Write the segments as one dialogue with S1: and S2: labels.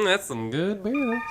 S1: That's some good beer.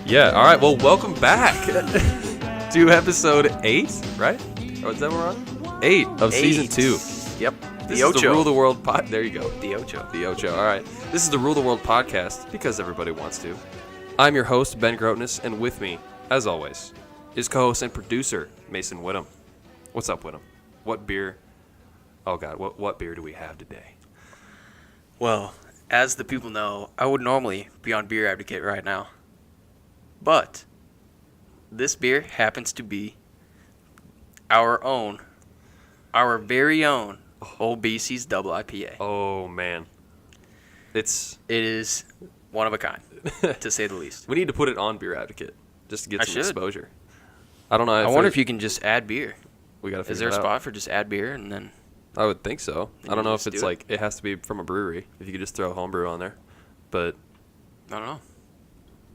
S1: Yeah, all right. Well, welcome back to episode 8, right? Or is that we're on? 8 of season 2.
S2: Yep.
S1: This is the Rule the World There you go.
S2: The Ocho.
S1: The Ocho. All right. This is the Rule the World podcast because everybody wants to. I'm your host, Ben Grotnes, and with me, as always, is co-host and producer, Mason Whittam. What's up, Whittam? What beer? Oh, God. What beer do we have today?
S2: Well, as the people know, I would normally be on Beer Advocate right now. But this beer happens to be our very own Old BC's double IPA.
S1: Oh, man. It
S2: is one of a kind, to say the least.
S1: We need to put it on Beer Advocate just to get some
S2: should.
S1: exposure. I don't know.
S2: I wonder if you can just add beer.
S1: We gotta figure
S2: Is there
S1: it
S2: a
S1: out.
S2: spot for just add beer and then?
S1: I would think so. I don't know if it's like
S2: it
S1: has to be from a brewery. If you could just throw a homebrew on there, but
S2: I don't know.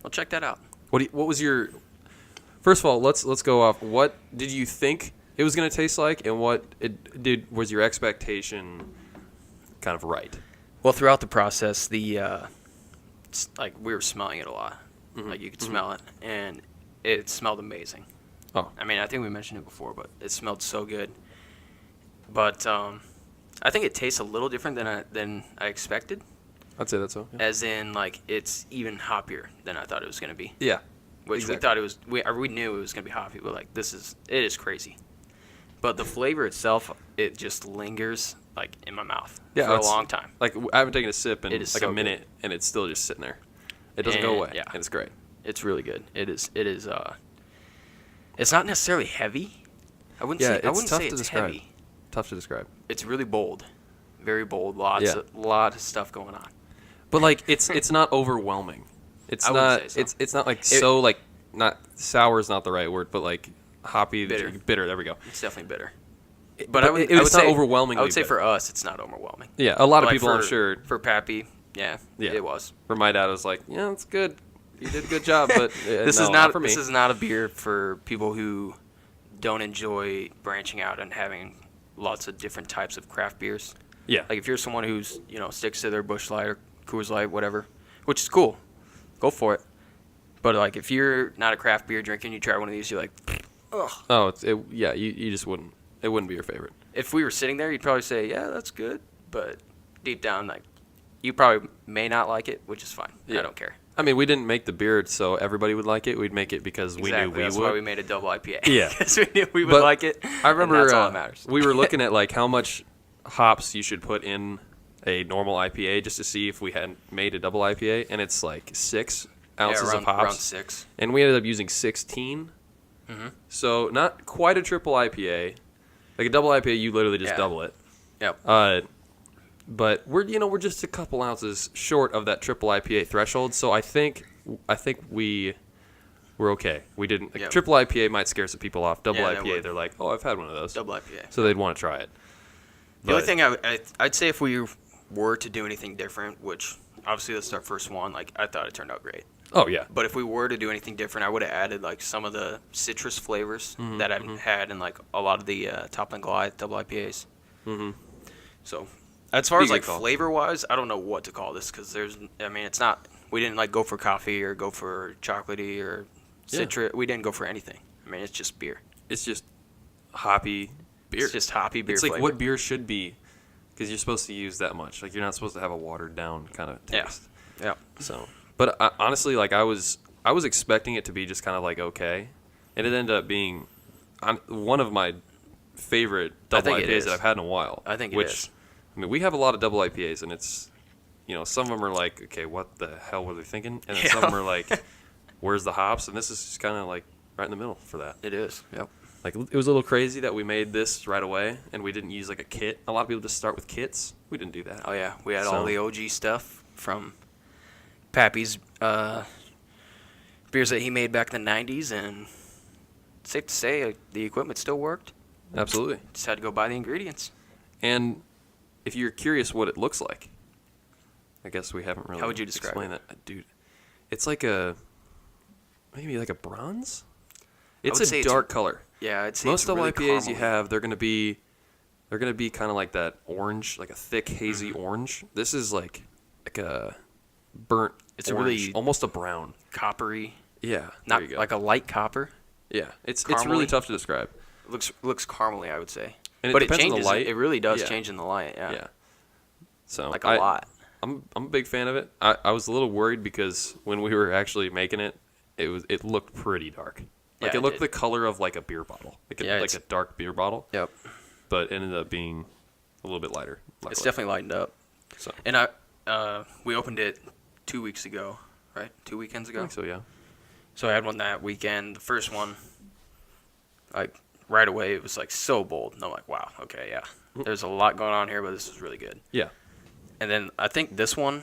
S2: We'll check that out.
S1: What was your? First of all, let's go off. What did you think it was going to taste like, and what was your expectation kind of right?
S2: Well, throughout the process, we were smelling it a lot.
S1: Mm-hmm.
S2: Like you could smell it, and it smelled amazing.
S1: Oh,
S2: I mean, I think we mentioned it before, but it smelled so good. But I think it tastes a little different than I expected.
S1: I'd say that's so. Yeah.
S2: As in, like, it's even hoppier than I thought it was going to be.
S1: Yeah.
S2: Which
S1: exactly.
S2: we thought it was. We knew it was going to be hoppy, but like it is crazy. But the flavor itself, it just lingers like in my mouth for a long time.
S1: Like I haven't taken a sip in like
S2: so
S1: a minute,
S2: good.
S1: And it's still just sitting there. It doesn't go away.
S2: Yeah,
S1: and it's great.
S2: It's really good. It is. It's not necessarily heavy. I wouldn't say it's heavy.
S1: Tough to describe.
S2: It's really bold, very bold. Lot of stuff going on.
S1: But like it's not overwhelming. It's not.
S2: So.
S1: It's not like so like not sour is not the right word, but like hoppy,
S2: bitter.
S1: Bitter. There we go.
S2: It's definitely bitter.
S1: But I would not
S2: say
S1: overwhelmingly.
S2: I would say
S1: bitter.
S2: for us, it's not overwhelming.
S1: Yeah, a lot of
S2: like
S1: people, I'm sure.
S2: For Pappy, yeah, it was.
S1: For my dad, it was like, yeah, it's good. You did a good job, but
S2: this
S1: is not for me.
S2: This is not a beer for people who don't enjoy branching out and having lots of different types of craft beers.
S1: Yeah.
S2: Like if you're someone who's sticks to their Busch Light or Coors Light, whatever, which is cool, go for it. But like if you're not a craft beer drinker and you try one of these, you're like, ugh.
S1: Oh, you just wouldn't. It wouldn't be your favorite.
S2: If we were sitting there, you'd probably say, yeah, that's good. But deep down, like, you probably may not like it, which is fine. Yeah. I don't care.
S1: I mean, we didn't make the beer so everybody would like it. We'd make it because we knew we
S2: That's
S1: would.
S2: why we made a double IPA.
S1: Yeah.
S2: Because we knew we would like it.
S1: I remember
S2: and that's all that matters.
S1: We were looking at like how much hops you should put in a normal IPA just to see if we had made a double IPA, and it's like 6 ounces of hops.
S2: Around 6.
S1: And we ended up using 16.
S2: Mm-hmm.
S1: So not quite a triple IPA. Like a double IPA, you literally just double it.
S2: Yep.
S1: But we're just a couple ounces short of that triple IPA threshold. So I think we're okay. We didn't triple IPA might scare some people off. Double IPA, they're like, oh, I've had one of those.
S2: Double IPA.
S1: So they'd want to try it.
S2: The only thing I'd say if we were to do anything different, which obviously that's our first one, like I thought it turned out great.
S1: Oh yeah.
S2: But if we were to do anything different, I would have added like some of the citrus flavors that I've had in like a lot of the Top and Goliath double IPAs. Mm-hmm. So as far as like flavor wise, I don't know what to call this because it's not. We didn't like go for coffee or go for chocolatey or citrus. We didn't go for anything. I mean, it's just beer.
S1: It's just hoppy beer.
S2: It's just hoppy beer.
S1: It's like
S2: flavor.
S1: what beer should be, because you're supposed to use that much. Like you're not supposed to have a watered down kind of taste.
S2: Yeah.
S1: So, but honestly, like I was expecting it to be just kind of like okay, and it ended up being one of my favorite double IPAs that I've had in a while.
S2: I think it is.
S1: I mean, we have a lot of double IPAs, and it's, some of them are like, okay, what the hell were they thinking? And then some of them are like, where's the hops? And this is just kind of like right in the middle for that.
S2: It is. Yep.
S1: Like, it was a little crazy that we made this right away, and we didn't use, like, a kit. A lot of people just start with kits. We didn't do that.
S2: Oh, yeah. We had all the OG stuff from Pappy's beers that he made back in the 90s, and it's safe to say the equipment still worked.
S1: Absolutely.
S2: Just had to go buy the ingredients.
S1: And if you're curious what it looks like, I guess we haven't really
S2: How would you describe
S1: explained that. Dude, it's like maybe like a bronze? It's a dark color.
S2: Yeah, I'd say
S1: most
S2: double
S1: really IPAs you
S2: caramely.
S1: have, they're gonna be kind of like that orange, like a thick hazy orange. This is like a burnt.
S2: It's
S1: orange,
S2: a really
S1: almost a brown,
S2: coppery.
S1: Yeah,
S2: Not
S1: there you go.
S2: like a light copper.
S1: Yeah, it's really
S2: Caramely.
S1: tough to describe.
S2: Looks caramely, I would say.
S1: And
S2: but
S1: depends
S2: it changes.
S1: on the light.
S2: It really does
S1: Yeah.
S2: change in the light. Yeah.
S1: Yeah. So
S2: Like a lot.
S1: I'm a big fan of it. I was a little worried because when we were actually making it, it looked pretty dark. Like
S2: Yeah,
S1: it looked
S2: it did.
S1: the color of like a beer bottle, like a dark beer bottle.
S2: Yep.
S1: But it ended up being a little bit lighter.
S2: It's definitely lightened up.
S1: So
S2: And we opened it 2 weeks ago, right? 2 weekends
S1: I
S2: ago.
S1: think so, yeah.
S2: So I had one that weekend. The first one, like right away, it was like so bold. And I'm like, wow, okay, yeah. There's a lot going on here, but this is really good.
S1: Yeah.
S2: And then I think this one,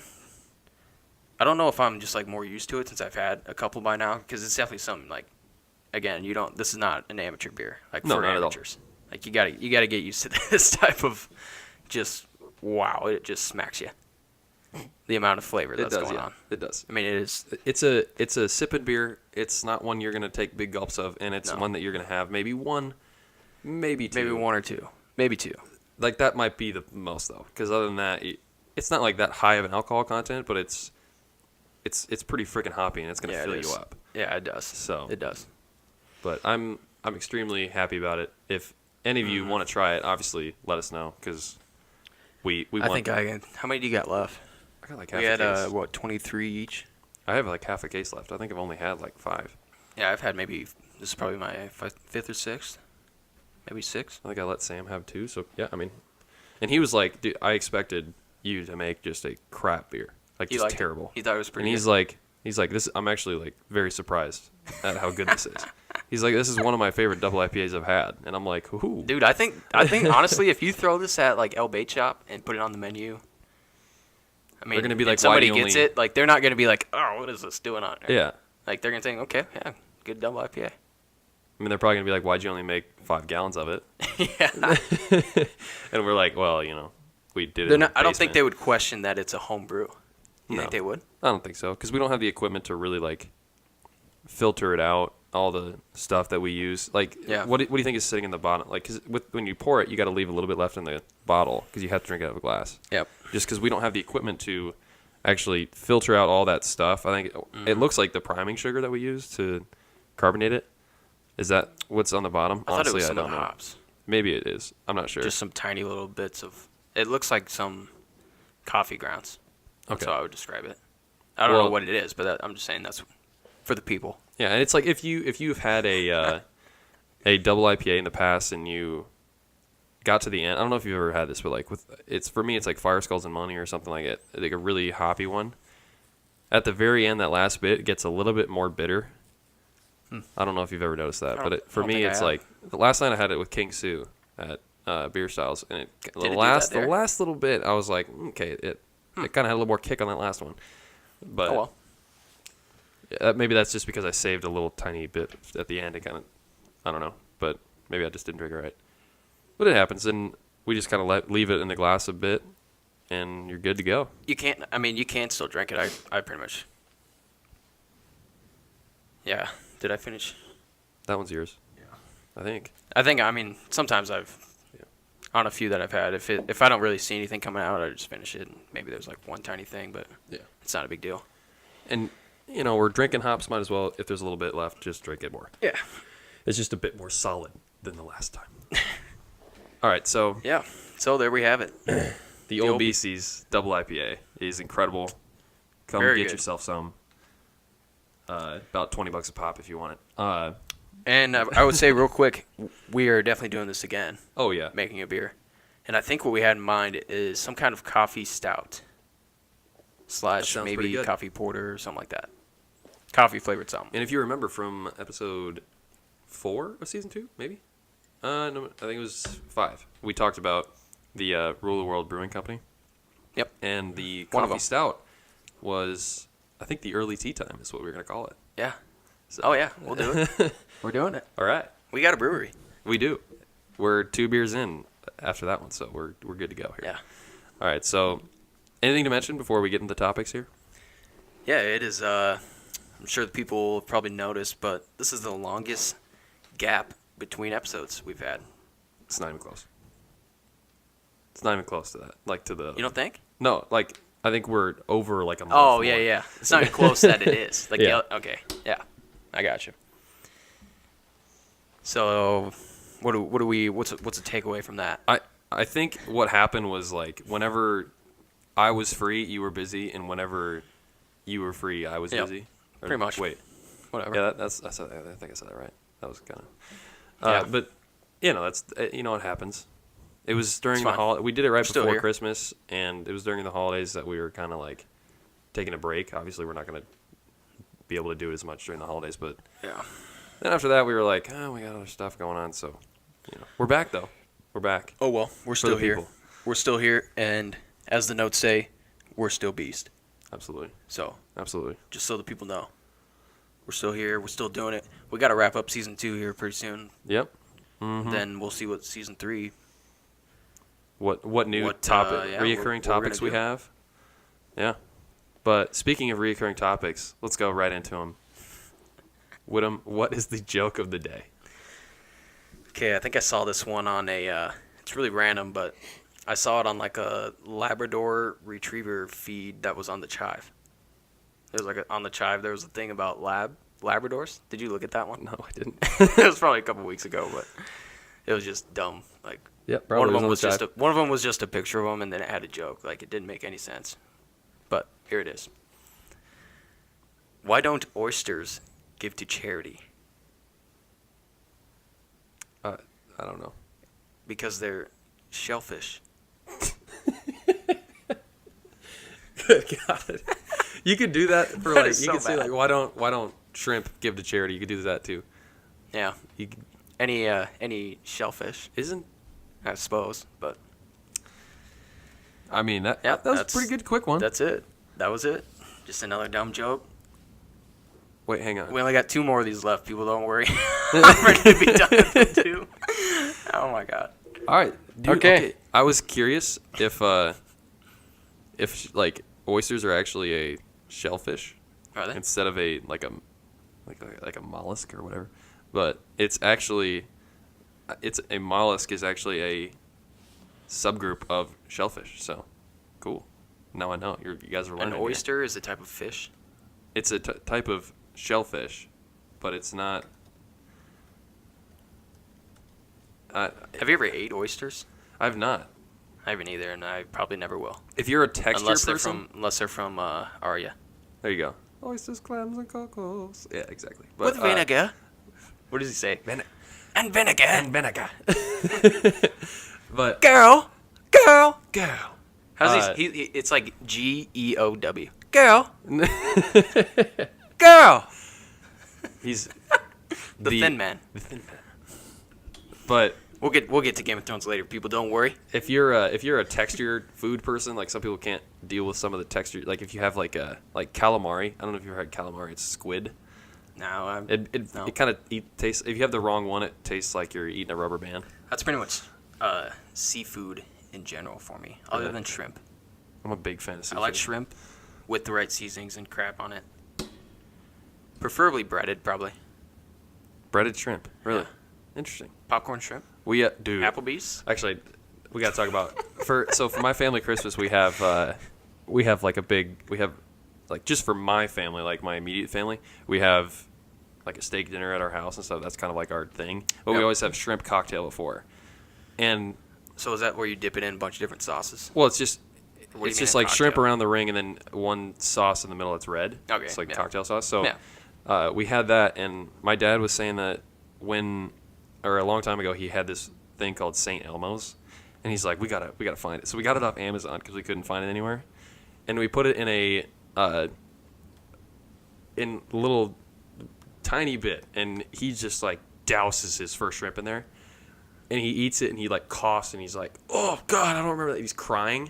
S2: I don't know if I'm just like more used to it since I've had a couple by now, because it's definitely something like, again, this is not an amateur beer, like
S1: No,
S2: for
S1: not at all.
S2: amateurs. Like you gotta get used to this type of just wow, it just smacks you. The amount of flavor that's going on.
S1: It does.
S2: I mean, it is.
S1: It's a sipping beer. It's not one you're gonna take big gulps of, and it's one that you're gonna have maybe one, maybe two.
S2: Maybe one or two. Maybe two.
S1: Like that might be the most though, because other than that, it's not like that high of an alcohol content, but it's pretty freaking hoppy, and it's gonna fill you up.
S2: Yeah, it does.
S1: So
S2: it does.
S1: But I'm extremely happy about it. If any of you want to try it, obviously let us know, because we
S2: I
S1: want.
S2: think how many do you got left?
S1: I got like half
S2: We
S1: a
S2: had
S1: case.
S2: 23 each.
S1: I have like half a case left. I think I've only had like 5.
S2: Yeah, I've had maybe, this is probably my fifth or sixth, maybe 6.
S1: I think I let Sam have 2. So yeah, I mean, and he was like, dude, I expected you to make just a crap beer, like
S2: He
S1: just
S2: liked it.
S1: terrible.
S2: He thought it was pretty
S1: And
S2: good.
S1: he's like this. I'm actually like very surprised at how good this is. He's like, this is one of my favorite double IPAs I've had, and I'm like, ooh.
S2: Dude, I think honestly, if you throw this at like El Bait Shop and put it on the menu, I mean,
S1: They're gonna be like,
S2: and somebody
S1: why do you
S2: gets
S1: only-
S2: it, like they're not gonna be like, oh, what is this doing on there?
S1: Yeah.
S2: Like they're gonna think, okay, yeah, good double IPA.
S1: I mean, they're probably gonna be like, why'd you only make 5 gallons of it?
S2: Yeah.
S1: And we're like, well, we did it.
S2: They're
S1: in the
S2: not, I don't think
S1: basement.
S2: they would question that it's a home brew. You
S1: No.
S2: think they would?
S1: I don't think so, because we don't have the equipment to really like filter it out. All the stuff that we use, like,
S2: Yeah.
S1: what do you think is sitting in the bottom? Like, because when you pour it, you got to leave a little bit left in the bottle because you have to drink it out of a glass.
S2: Yep.
S1: Just because we don't have the equipment to actually filter out all that stuff. I think it looks like the priming sugar that we use to carbonate it. Is that what's on the bottom?
S2: I thought it was
S1: Honestly,
S2: some
S1: I
S2: of
S1: don't
S2: the
S1: know.
S2: hops.
S1: Maybe it is. I'm not sure.
S2: Just some tiny little bits of. It looks like some coffee grounds. That's
S1: Okay.
S2: how I would describe it. I don't know what it is, but I'm just saying that's for the people.
S1: Yeah, and it's like if you've had a double IPA in the past and you got to the end. I don't know if you've ever had this, but like for me, it's like Fire Skulls and Money or something like it, like a really hoppy one. At the very end, that last bit gets a little bit more bitter. I don't know if you've ever noticed that, but for me, it's like the last night I had it with King Sue at Beer Styles, and the last little bit, I was like, okay, it kind of had a little more kick on that last one, but.
S2: Oh well.
S1: Maybe that's just because I saved a little tiny bit at the end. It kind of, I don't know, but maybe I just didn't drink it right. But it happens, and we just kind of leave it in the glass a bit, and you're good to go.
S2: You can't. I mean, you can still drink it. I pretty much. Yeah. Did I finish?
S1: That one's yours.
S2: Yeah.
S1: I think.
S2: I mean, sometimes on a few that I've had, if I don't really see anything coming out, I just finish it. And maybe there's like one tiny thing, but it's not a big deal.
S1: And we're drinking hops. Might as well, if there's a little bit left, just drink it more.
S2: Yeah.
S1: It's just a bit more solid than the last time. All right, so
S2: Yeah. So there we have it.
S1: the Old BC's double IPA is incredible. Come
S2: Very
S1: get
S2: good.
S1: yourself some. About $20 a pop if you want it.
S2: And I would say real quick, we are definitely doing this again.
S1: Oh yeah,
S2: Making a beer. And I think what we had in mind is some kind of coffee stout /
S1: sounds pretty
S2: maybe
S1: good.
S2: coffee porter or something like that. Coffee flavored something.
S1: And if you remember from episode 4 of season 2, maybe No, I think it was 5. We talked about the Rule of the World Brewing Company.
S2: Yep.
S1: And the
S2: One of
S1: coffee
S2: them.
S1: stout was, I think, the early tea time is what we were going to call it.
S2: Yeah.
S1: So.
S2: Oh, yeah. We'll do it. We're doing it.
S1: All right.
S2: We got a brewery.
S1: We do. We're 2 beers in after that one, so we're good to go here.
S2: Yeah.
S1: All right, so anything to mention before we get into the topics here?
S2: Yeah, it is. I'm sure the people have probably noticed, but this is the longest gap between episodes we've had.
S1: It's not even close. It's not even close to that. Like to the.
S2: You don't think?
S1: No, like I think we're over like a month.
S2: Oh,
S1: more.
S2: yeah. It's not even close that it is. Like,
S1: Yeah.
S2: Okay. Yeah. I got you. So, what's a takeaway from that?
S1: I think what happened was like whenever I was free, you were busy, and whenever you were free, I was
S2: Yep.
S1: busy. Or,
S2: Pretty much.
S1: Wait.
S2: Whatever.
S1: Yeah, I think I said that right. That was kind of.
S2: Yeah.
S1: But that's it happens. It was during
S2: It's
S1: the
S2: fine.
S1: holiday. We did it right
S2: still
S1: before
S2: here.
S1: Christmas, and it was during the holidays that we were kind of like taking a break. Obviously, we're not going to be able to do it as much during the holidays, but
S2: Yeah.
S1: then after that, we were like, oh, we got other stuff going on, so we're back though. We're back.
S2: Oh, well, we're
S1: For
S2: still
S1: the
S2: here.
S1: people.
S2: We're still here, and as the notes say, we're still beast.
S1: Absolutely,
S2: So,
S1: absolutely.
S2: just so the people know, we're still here. We're still doing it. We got to wrap up season 2 here pretty soon.
S1: Yep. Mm-hmm.
S2: Then we'll see what season 3.
S1: What new
S2: What,
S1: topic,
S2: yeah,
S1: reoccurring
S2: what we're
S1: topics
S2: gonna
S1: we
S2: do.
S1: have? Yeah. But speaking of reoccurring topics, let's go right into them. Whittem, what is the joke of the day?
S2: Okay, I think I saw this one on a. It's really random, but I saw it on like a Labrador Retriever feed that was on the Chive. There was like on the Chive there was a thing about Labradors. Did you look at that one?
S1: No, I didn't.
S2: It was probably a couple weeks ago, but it was just dumb. Like
S1: Yep,
S2: one of
S1: probably
S2: them
S1: was
S2: was
S1: on the
S2: just one of them was just a picture of them, and then it had a joke. Like it didn't make any sense. But here it is. Why don't oysters give to charity?
S1: I don't know.
S2: Because they're shellfish.
S1: Good God. You could do that for
S2: That
S1: like
S2: is
S1: you
S2: so
S1: could say
S2: bad.
S1: like why don't shrimp give to charity? You could do that too.
S2: Yeah.
S1: You could,
S2: Any shellfish,
S1: isn't
S2: I suppose, but
S1: I mean that
S2: Yeah,
S1: that was a
S2: that's-
S1: pretty good quick one.
S2: that's it. That was it. Just another dumb joke.
S1: Wait, hang on.
S2: We only got 2 more of these left. People, don't worry. I'm ready to be done with them too. Oh my god.
S1: All right. Dude,
S2: Okay.
S1: I was curious if like oysters are actually a shellfish
S2: Are they?
S1: instead of a like a mollusk or whatever. But it's a mollusk is actually a subgroup of shellfish. So cool. Now I know. You guys are
S2: An
S1: learning. here.
S2: oyster is a type of fish.
S1: It's a type of shellfish, but it's not.
S2: Have you ever ate oysters?
S1: I've not.
S2: I haven't either, and I probably never will.
S1: If you're a texture person,
S2: Unless they're from Aria.
S1: there you go. Oysters, clams, and cockles. Yeah, exactly.
S2: With vinegar. What does he say? And vinegar.
S1: And vinegar. But
S2: Girl. How's
S1: Uh,
S2: he? It's like GEOW. Girl. Girl.
S1: he's
S2: The thin man.
S1: The thin man. But
S2: We'll get to Game of Thrones later. People, don't worry.
S1: if you're a textured food person, like some people can't deal with some of the texture. Like if you have like calamari, I don't know if you've ever had calamari. It's squid.
S2: No, no.
S1: It kind of tastes. If you have the wrong one, it tastes like you're eating a rubber band.
S2: That's pretty much seafood in general for me, other
S1: Yeah.
S2: than shrimp.
S1: I'm a big fan of seafood.
S2: I like shrimp with the right seasonings and crap on it. Preferably breaded, probably.
S1: Breaded shrimp. Really
S2: Yeah.
S1: interesting.
S2: Popcorn shrimp.
S1: We dude.
S2: Applebee's.
S1: Actually, we got to talk about for my family Christmas we have just for my family, like my immediate family, we have like a steak dinner at our house and stuff. That's kind of like our thing. But we
S2: Yep.
S1: always have shrimp cocktail before. And
S2: So is that where you dip it in a bunch of different sauces?
S1: well, it's just
S2: What do you
S1: it's
S2: mean
S1: just
S2: a
S1: like shrimp
S2: cocktail?
S1: around the ring and then one sauce in the middle that's red.
S2: Okay,
S1: It's like
S2: yeah.
S1: cocktail sauce. So
S2: Yeah.
S1: we had that, and my dad was saying that a long time ago, he had this thing called St. Elmo's, and he's like, we gotta find it. So we got it off Amazon because we couldn't find it anywhere, and we put it in a little tiny bit, and he just like douses his first shrimp in there. and he eats it, and he like coughs, and he's like, "Oh God, I don't remember that." He's crying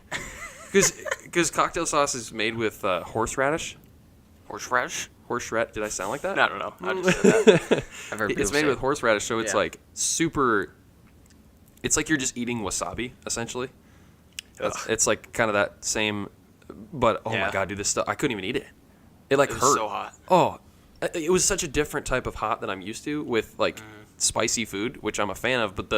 S1: because cocktail sauce is made with horseradish.
S2: Horseradish?
S1: Horseradish? Did I sound like that?
S2: I don't know. I just said that. I've heard
S1: It's made with horseradish, so it's like super. It's like you're just eating wasabi, essentially. It's like kind of that same, but oh my God, dude, this stuff, I couldn't even eat it. It like hurt.
S2: So hot.
S1: Oh, it was such a different type of hot than I'm used to with like spicy food, which I'm a fan of, but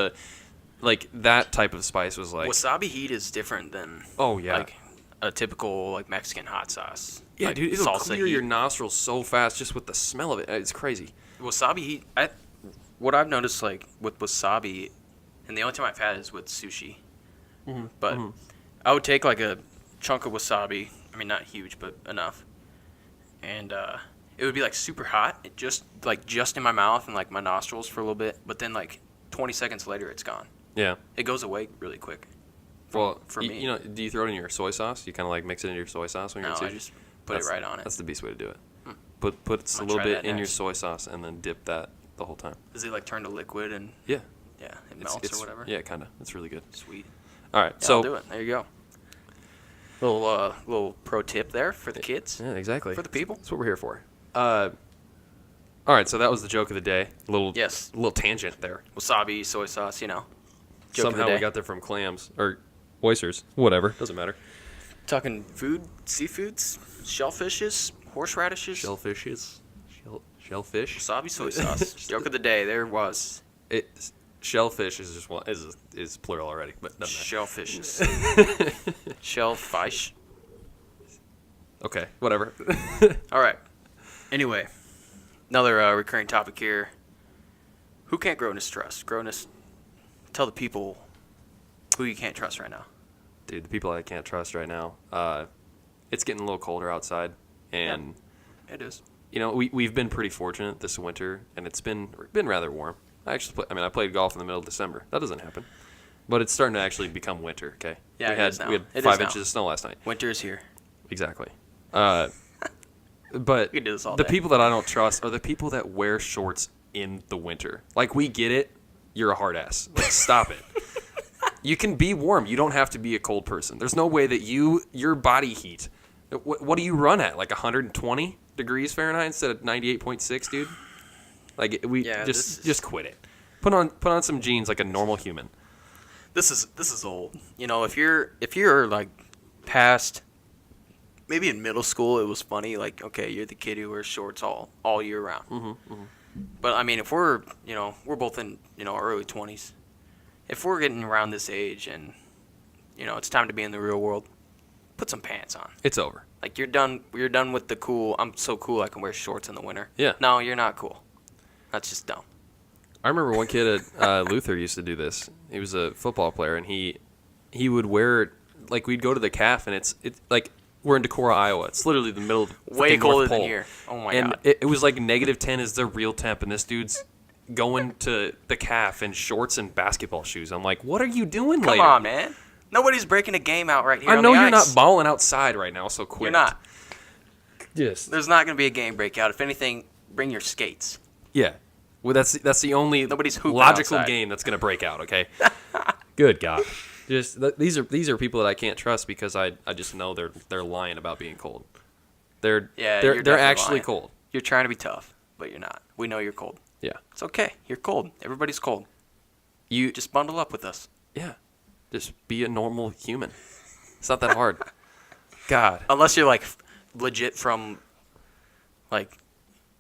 S1: that type of spice was like.
S2: Wasabi heat is different than like a typical like Mexican hot sauce.
S1: Yeah,
S2: like
S1: dude, it'll clear your nostrils so fast just with the smell of it. It's crazy.
S2: Wasabi heat, what I've noticed like with wasabi, and the only time I've had it is with sushi. But I would take like a chunk of wasabi. I mean, not huge, but enough. And it would be like super hot, just in my mouth and like my nostrils for a little bit. But then like 20 seconds later, it's gone. Yeah. It goes away really quick. For me.
S1: You know, do you throw it in your soy sauce? You kind of like mix it into your soy sauce when you're eating sushi?
S2: I just put it right on it.
S1: That's the best way to do it. Put a little bit in your soy sauce and then dip that the whole time.
S2: Does it like turn to liquid and?
S1: Yeah.
S2: Yeah, it melts or whatever.
S1: Yeah, kind of. It's really good.
S2: Sweet.
S1: All right,
S2: so I'll do it. There you go. Little pro tip there for the kids.
S1: Yeah, exactly.
S2: For the people.
S1: That's what we're here for. All right, so that was the joke of the day. Little tangent there.
S2: Wasabi, soy sauce, you know.
S1: Somehow we got there from clams or oysters, whatever. Doesn't matter.
S2: Talking food, seafoods, shellfishes, horseradishes.
S1: Shellfish.
S2: Wasabi, soy sauce. Joke of the day. There was.
S1: Shellfish is just one is plural already, but doesn't matter.
S2: Shellfishes. Shellfish.
S1: Okay, whatever.
S2: All right. Anyway, another recurring topic here. Who can't Grotnes trust? Grotnes, tell the people who you can't trust right now.
S1: Dude, the people I can't trust right now. It's getting a little colder outside, and
S2: it is.
S1: You know, we've been pretty fortunate this winter, and it's been rather warm. I played golf in the middle of December. That doesn't happen. But it's starting to actually become winter, okay?
S2: Yeah,
S1: we had 5 inches of snow last night.
S2: Winter is here.
S1: Exactly. But
S2: we can do this all
S1: the
S2: day.
S1: people that I don't trust are the people that wear shorts in the winter. Like, we get it. You're a hard ass. Like, stop it. You can be warm. You don't have to be a cold person. There's no way that your body heat. What do you run at? Like 120 degrees Fahrenheit instead of 98.6, dude? Like just quit it. Put on some jeans like a normal human.
S2: This is old. You know, if you're like past, maybe in middle school it was funny. Like, okay, you're the kid who wears shorts all year round. But I mean, if we're both in our early 20s, if we're getting around this age and it's time to be in the real world, put some pants on.
S1: It's over.
S2: Like, you're done with the cool. I'm so cool I can wear shorts in the winter.
S1: Yeah.
S2: No, you're not cool. That's just dumb.
S1: I remember one kid at Luther used to do this. He was a football player, and he would wear, like, we'd go to the calf, and it's like, we're in Decorah, Iowa. It's literally the middle of the
S2: way colder
S1: North Pole.
S2: than here. Oh my
S1: God.
S2: And
S1: it was like -10 is the real temp, and this dude's going to the calf in shorts and basketball shoes. I'm like, what are you doing later?
S2: Come on, man. Nobody's breaking a game out right here.
S1: I know
S2: you're
S1: not balling outside right now, so quit.
S2: You're not.
S1: Yes.
S2: There's not going to be a game breakout. If anything, bring your skates.
S1: Yeah. Well, that's the only logical
S2: outside.
S1: game that's going to break out. Okay. Good God. Just these are people that I can't trust because I just know they're lying about being cold. They're actually
S2: lying.
S1: Cold.
S2: You're trying to be tough, but you're not. We know you're cold.
S1: Yeah.
S2: It's okay. You're cold. Everybody's cold. You just bundle up with us.
S1: Yeah. Just be a normal human. It's not that hard. God.
S2: Unless you're like legit from like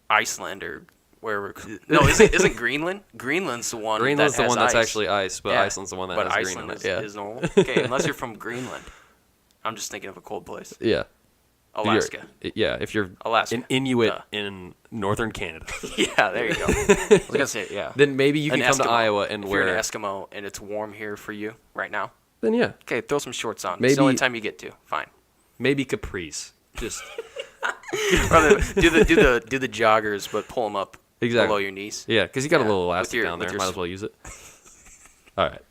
S2: Iceland or wherever. No, isn't Greenland? Greenland's the one.
S1: Greenland's the one that's
S2: ice.
S1: actually ice, but Iceland's the one that has
S2: Iceland
S1: green in it.
S2: is normal. Okay, unless you're from Greenland. I'm just thinking of a cold place.
S1: Yeah.
S2: Alaska.
S1: If you're
S2: Alaska.
S1: an Inuit in northern Canada.
S2: Yeah, there you go. I was gonna say, yeah.
S1: Then maybe you can come to Iowa and wear.
S2: If you're an Eskimo and it's warm here for you right now.
S1: Then yeah.
S2: Okay, throw some shorts on.
S1: Maybe,
S2: it's the only time you get to. Fine.
S1: Maybe capris. Just.
S2: do the joggers, but pull them up below your knees.
S1: Yeah, because you got a little elastic down there. Might as well use it. All right.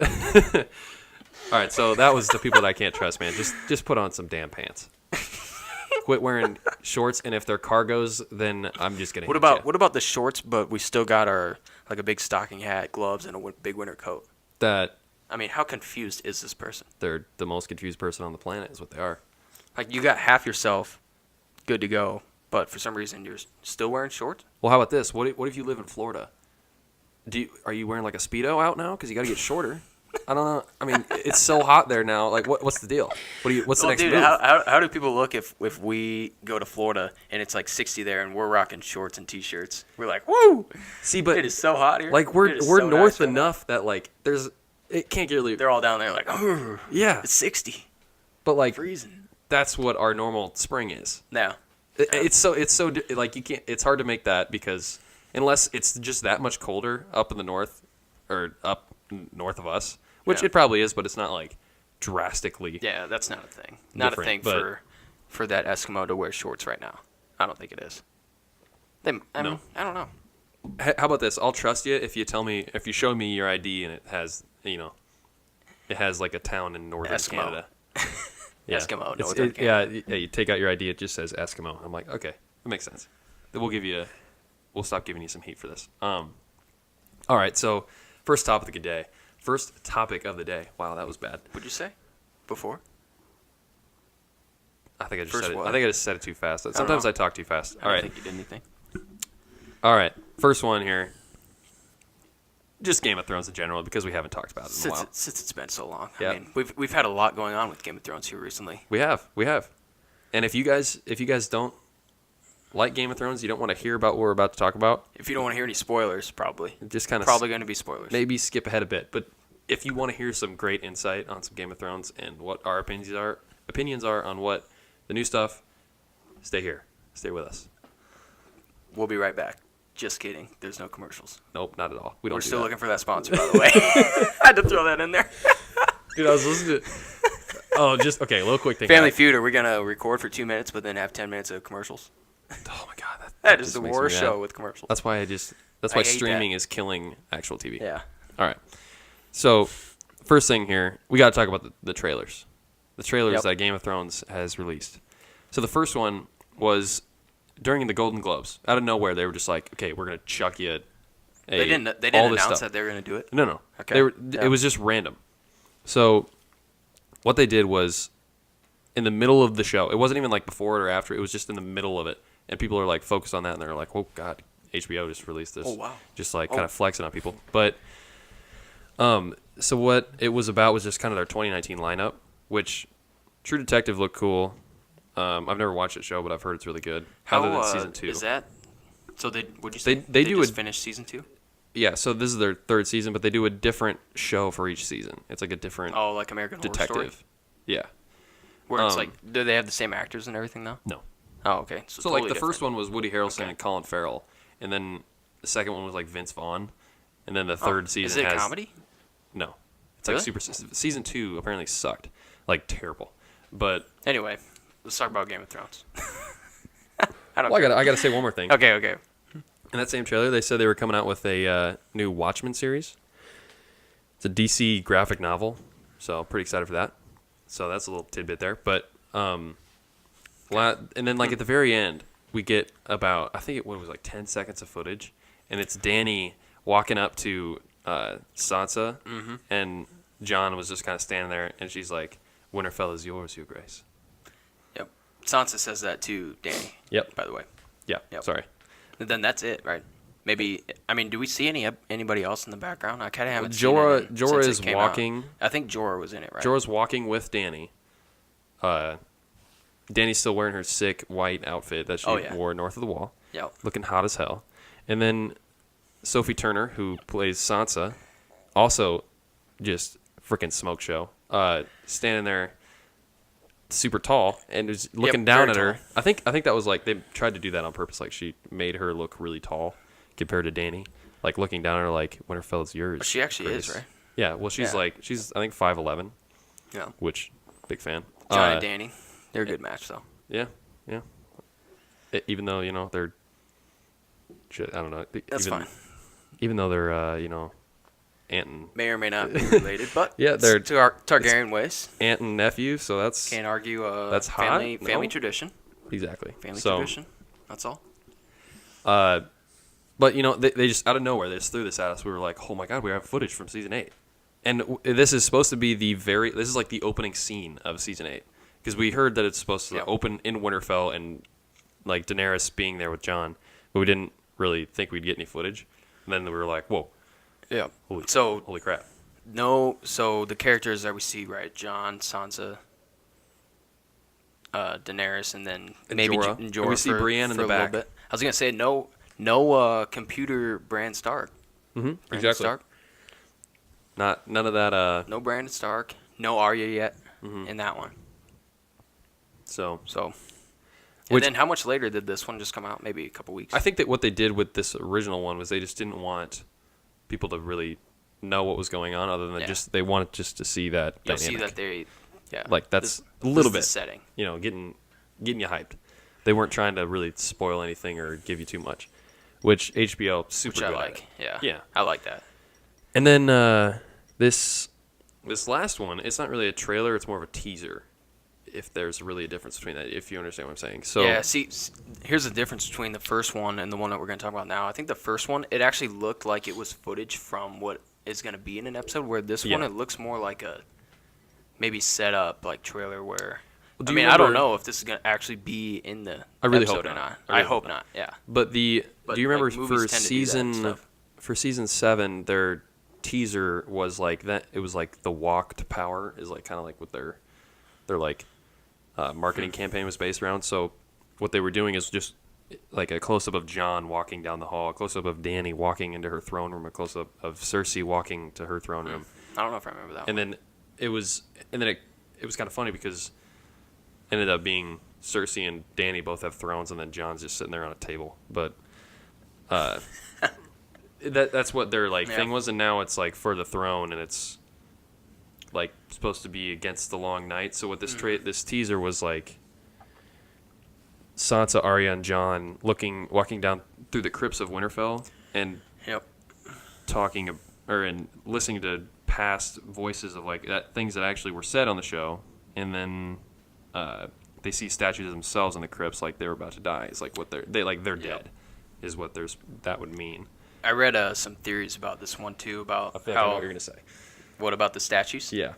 S1: All right. So that was the people that I can't trust, man. Just put on some damn pants. Quit wearing shorts, and if they're cargos, then I'm just gonna.
S2: What about the shorts? But we still got our like a big stocking hat, gloves, and a big winter coat.
S1: that
S2: I mean, how confused is this person?
S1: they're the most confused person on the planet is what they are.
S2: Like, you got half yourself good to go, but for some reason you're still wearing shorts?
S1: Well, how about this? What if you live in Florida? Are you wearing like a Speedo out now? Because you got to get shorter. I don't know. I mean, it's so hot there now. Like, what's the deal? What's the next move?
S2: How do people look if we go to Florida and it's like 60 there and we're rocking shorts and t-shirts? We're like, woo!
S1: See, but
S2: it is so hot here.
S1: Like we're so north enough that like it can't get really.
S2: They're all down there like, oh
S1: yeah,
S2: it's 60.
S1: But like
S2: freezing.
S1: That's what our normal spring is.
S2: Yeah.
S1: It's so like you can't. It's hard to make that because unless it's just that much colder up in the north or up north of us, which it probably is, but it's not like drastically.
S2: Yeah, that's not a thing. Not a thing for that Eskimo to wear shorts right now. I don't think it is. I mean, I don't know.
S1: How about this? I'll trust you if you show me your ID and it has like a town in northern
S2: Eskimo.
S1: Canada. Yeah.
S2: Eskimo, northern Canada.
S1: Yeah. You take out your ID, it just says Eskimo. I'm like, okay, that makes sense. Then we'll stop giving you some heat for this. All right. So first topic of the day. Wow, that was bad.
S2: What'd you say before?
S1: I think I just said it too fast. Sometimes I talk too fast.
S2: I don't think you did anything.
S1: All right. First one here. Just Game of Thrones in general because we haven't talked about it in a while.
S2: Since it's been so long.
S1: Yep.
S2: I mean, we've had a lot going on with Game of Thrones here recently.
S1: We have. And if you guys don't like Game of Thrones, you don't want to hear about what we're about to talk about.
S2: If you don't want to hear any spoilers, probably going to be spoilers.
S1: Maybe skip ahead a bit, but if you want to hear some great insight on some Game of Thrones and what our opinions are on what the new stuff, stay here. Stay with us.
S2: We'll be right back. Just kidding. There's no commercials.
S1: Nope, not at all. We're
S2: still looking for that sponsor, by the way. I had to throw that in there.
S1: Dude, I was listening to... Oh, okay, a little quick thing.
S2: Family Feud, are we going to record for 2 minutes but then have 10 minutes of commercials?
S1: Oh, my God.
S2: That is the worst show with commercials.
S1: That's why streaming is killing actual TV.
S2: Yeah.
S1: All right. So, first thing here, we got to talk about the trailers. The trailers that Game of Thrones has released. So, the first one was... during the Golden Globes, out of nowhere, they were just like, "Okay, we're gonna chuck you."
S2: They didn't announce that they were gonna do it.
S1: No.
S2: Okay.
S1: It was just random. So, what they did was, in the middle of the show, it wasn't even like before it or after. It was just in the middle of it, and people are like focused on that, and they're like, "Oh God, HBO just released this."
S2: Oh wow.
S1: Just like kind of flexing on people, but, so what it was about was just kind of their 2019 lineup, which True Detective looked cool. I've never watched the show, but I've heard it's really good.
S2: How
S1: other than season 2.
S2: Is that? So would you say
S1: they just
S2: finished season 2?
S1: Yeah, so this is their third season, but they do a different show for each season. It's like a different
S2: like American
S1: detective.
S2: Horror Story?
S1: Yeah.
S2: Where it's like, do they have the same actors and everything though?
S1: No.
S2: Oh, okay.
S1: So totally like the first one was Woody Harrelson and Colin Farrell, and then the second one was like Vince Vaughn, and then the third season
S2: is it a comedy?
S1: No. It's
S2: really?
S1: like super. Season 2 apparently sucked, like terrible. But
S2: anyway. Let's talk about Game of Thrones.
S1: I got to say one more thing.
S2: Okay.
S1: In that same trailer, they said they were coming out with a new Watchmen series. It's a DC graphic novel, so pretty excited for that. So that's a little tidbit there. But and then like at the very end, we get about I think it was like 10 seconds of footage, and it's Dany walking up to Sansa, and Jon was just kind of standing there, and she's like, "Winterfell is yours, Your Grace."
S2: Sansa says that to Dany.
S1: Yep.
S2: By the way.
S1: Yeah.
S2: Yep.
S1: Sorry.
S2: And then that's it, right? Maybe. I mean, do we see anybody else in the background? I kind of haven't seen it
S1: Jorah
S2: since
S1: is walking.
S2: Out. I think Jorah was in it, right?
S1: Jorah's walking with Dany. Dany's still wearing her sick white outfit that she wore north of the wall.
S2: Yep.
S1: Looking hot as hell. And then Sophie Turner, who plays Sansa, also just freaking smoke show. Standing there. Super tall and is looking down at her. I think that was like they tried to do that on purpose. Like she made her look really tall compared to Dany. Like looking down at her like Winterfell is yours.
S2: She actually is, right?
S1: Yeah. Well, she's I think 5'11".
S2: Yeah.
S1: Which big fan.
S2: Jon and Dany, they're a good match though.
S1: Yeah. Even though they're, I don't know.
S2: That's fine.
S1: Even though they're aunt and
S2: may or may not be related, but
S1: yeah, they're
S2: to our Targaryen ways.
S1: Aunt and nephew, so that's
S2: can't argue.
S1: That's
S2: family
S1: hot.
S2: Tradition.
S1: Exactly.
S2: Family tradition. That's all.
S1: But they just out of nowhere they just threw this at us. We were like, oh my God, we have footage from season 8. And this is supposed to be this is like the opening scene of season 8. Because we heard that it's supposed to open in Winterfell and like Daenerys being there with Jon, but we didn't really think we'd get any footage. And then we were like, whoa.
S2: Yeah.
S1: Holy crap.
S2: No, so the characters that we see, right? Jon, Sansa, Daenerys, and then maybe Jorah.
S1: And we see Brienne in the back.
S2: Bit. I was going to say, no computer Bran Stark.
S1: Mm-hmm. Exactly. Stark. None of that.
S2: No Brandon Stark. No Arya yet in that one.
S1: So.
S2: And then how much later did this one just come out? Maybe a couple weeks?
S1: I think that what they did with this original one was they just didn't want people to really know what was going on, other than they wanted just to see that
S2: You'll
S1: dynamic.
S2: See that they,
S1: like that's a little bit
S2: the setting.
S1: Getting you hyped. They weren't trying to really spoil anything or give you too much, which HBO super good
S2: I like.
S1: at.
S2: Yeah, I like that.
S1: And then this last one, it's not really a trailer; it's more of a teaser. If there's really a difference between that, if you understand what I'm saying. So
S2: yeah, see, here's the difference between the first one and the one that we're going to talk about now. I think the first one, it actually looked like it was footage from what is going to be in an episode, where this one, it looks more like a maybe set up like trailer where... I don't know if this is going to actually be in the episode or not. I hope not, yeah.
S1: But do you remember for season 7, their teaser was like that? It was like the walk to power is like kind of like what their like marketing campaign was based around. So what they were doing is just like a close-up of Jon walking down the hall, a close-up of Dany walking into her throne room, a close-up of Cersei walking to her throne room.
S2: I don't know if I remember that
S1: one. Then it was kind of funny because it ended up being Cersei and Dany both have thrones, and then Jon's just sitting there on a table. But that's what their thing was, and now it's like for the throne, and it's like supposed to be against the long night. So what this teaser was like, Sansa, Arya, and Jon walking down through the crypts of Winterfell and talking and listening to past voices of things that actually were said on the show, and then they see statues of themselves in the crypts like they were about to die. It's like they're dead, is what that would mean.
S2: I read some theories about this one too, about
S1: I feel like I know what you're gonna say.
S2: What about the statues?
S1: Yeah.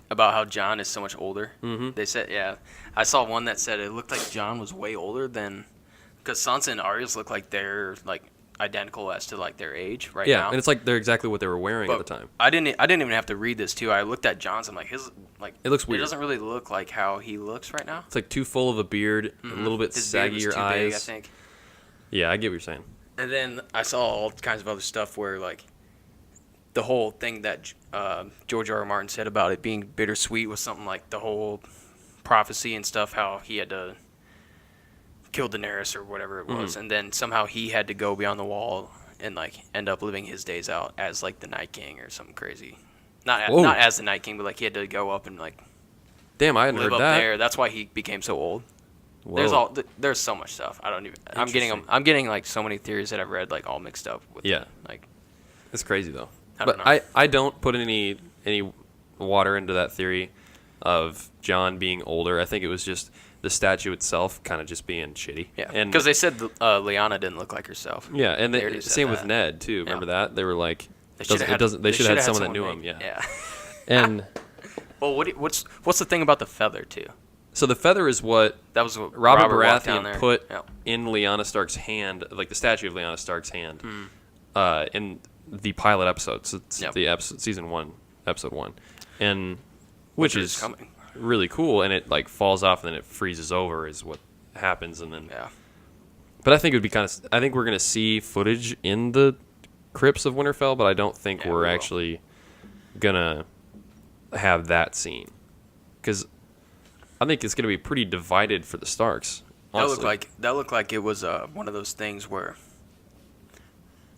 S2: About how Jon is so much older.
S1: Mm-hmm.
S2: They said, I saw one that said it looked like Jon was way older than, because Sansa and Arya look like they're like identical as to like their age now.
S1: Yeah, and it's like they're exactly what they were wearing at the time.
S2: I didn't even have to read this too. I looked at Jon's. I'm like, it looks weird. It doesn't really look like how he looks right now.
S1: It's like too full of a beard, a little bit saggier eyes.
S2: Big, I think.
S1: Yeah, I get what you're saying.
S2: And then I saw all kinds of other stuff where like the whole thing that George R. R. Martin said about it being bittersweet was something like the whole prophecy and stuff, how he had to kill Daenerys or whatever it was, and then somehow he had to go beyond the wall and like end up living his days out as like the Night King or something crazy. Not as the Night King, but like he had to go up and like
S1: damn, I hadn't
S2: live
S1: heard
S2: up
S1: that.
S2: there. That's why he became so old. Whoa. There's so much stuff. I'm getting like so many theories that I've read like all mixed up with like
S1: it's crazy though.
S2: I
S1: don't put any water into that theory of Jon being older. I think it was just the statue itself kind of just being shitty.
S2: Yeah, because they said Lyanna didn't look like herself.
S1: Yeah, and same with Ned too. Remember that? They were like, they should have had someone that knew him. Yeah. And
S2: well, what's the thing about the feather too?
S1: So the feather is what Robert Baratheon put in Lyanna Stark's hand, like the statue of Lyanna Stark's hand, in the pilot episode. So it's the episode, season 1, episode 1, and which is really cool. And it like falls off and then it freezes over is what happens. And then but I think it would be I think we're gonna see footage in the crypts of Winterfell, but I don't think we're actually gonna have that scene because I think it's going to be pretty divided for the Starks. Honestly.
S2: That looked like it was one of those things where,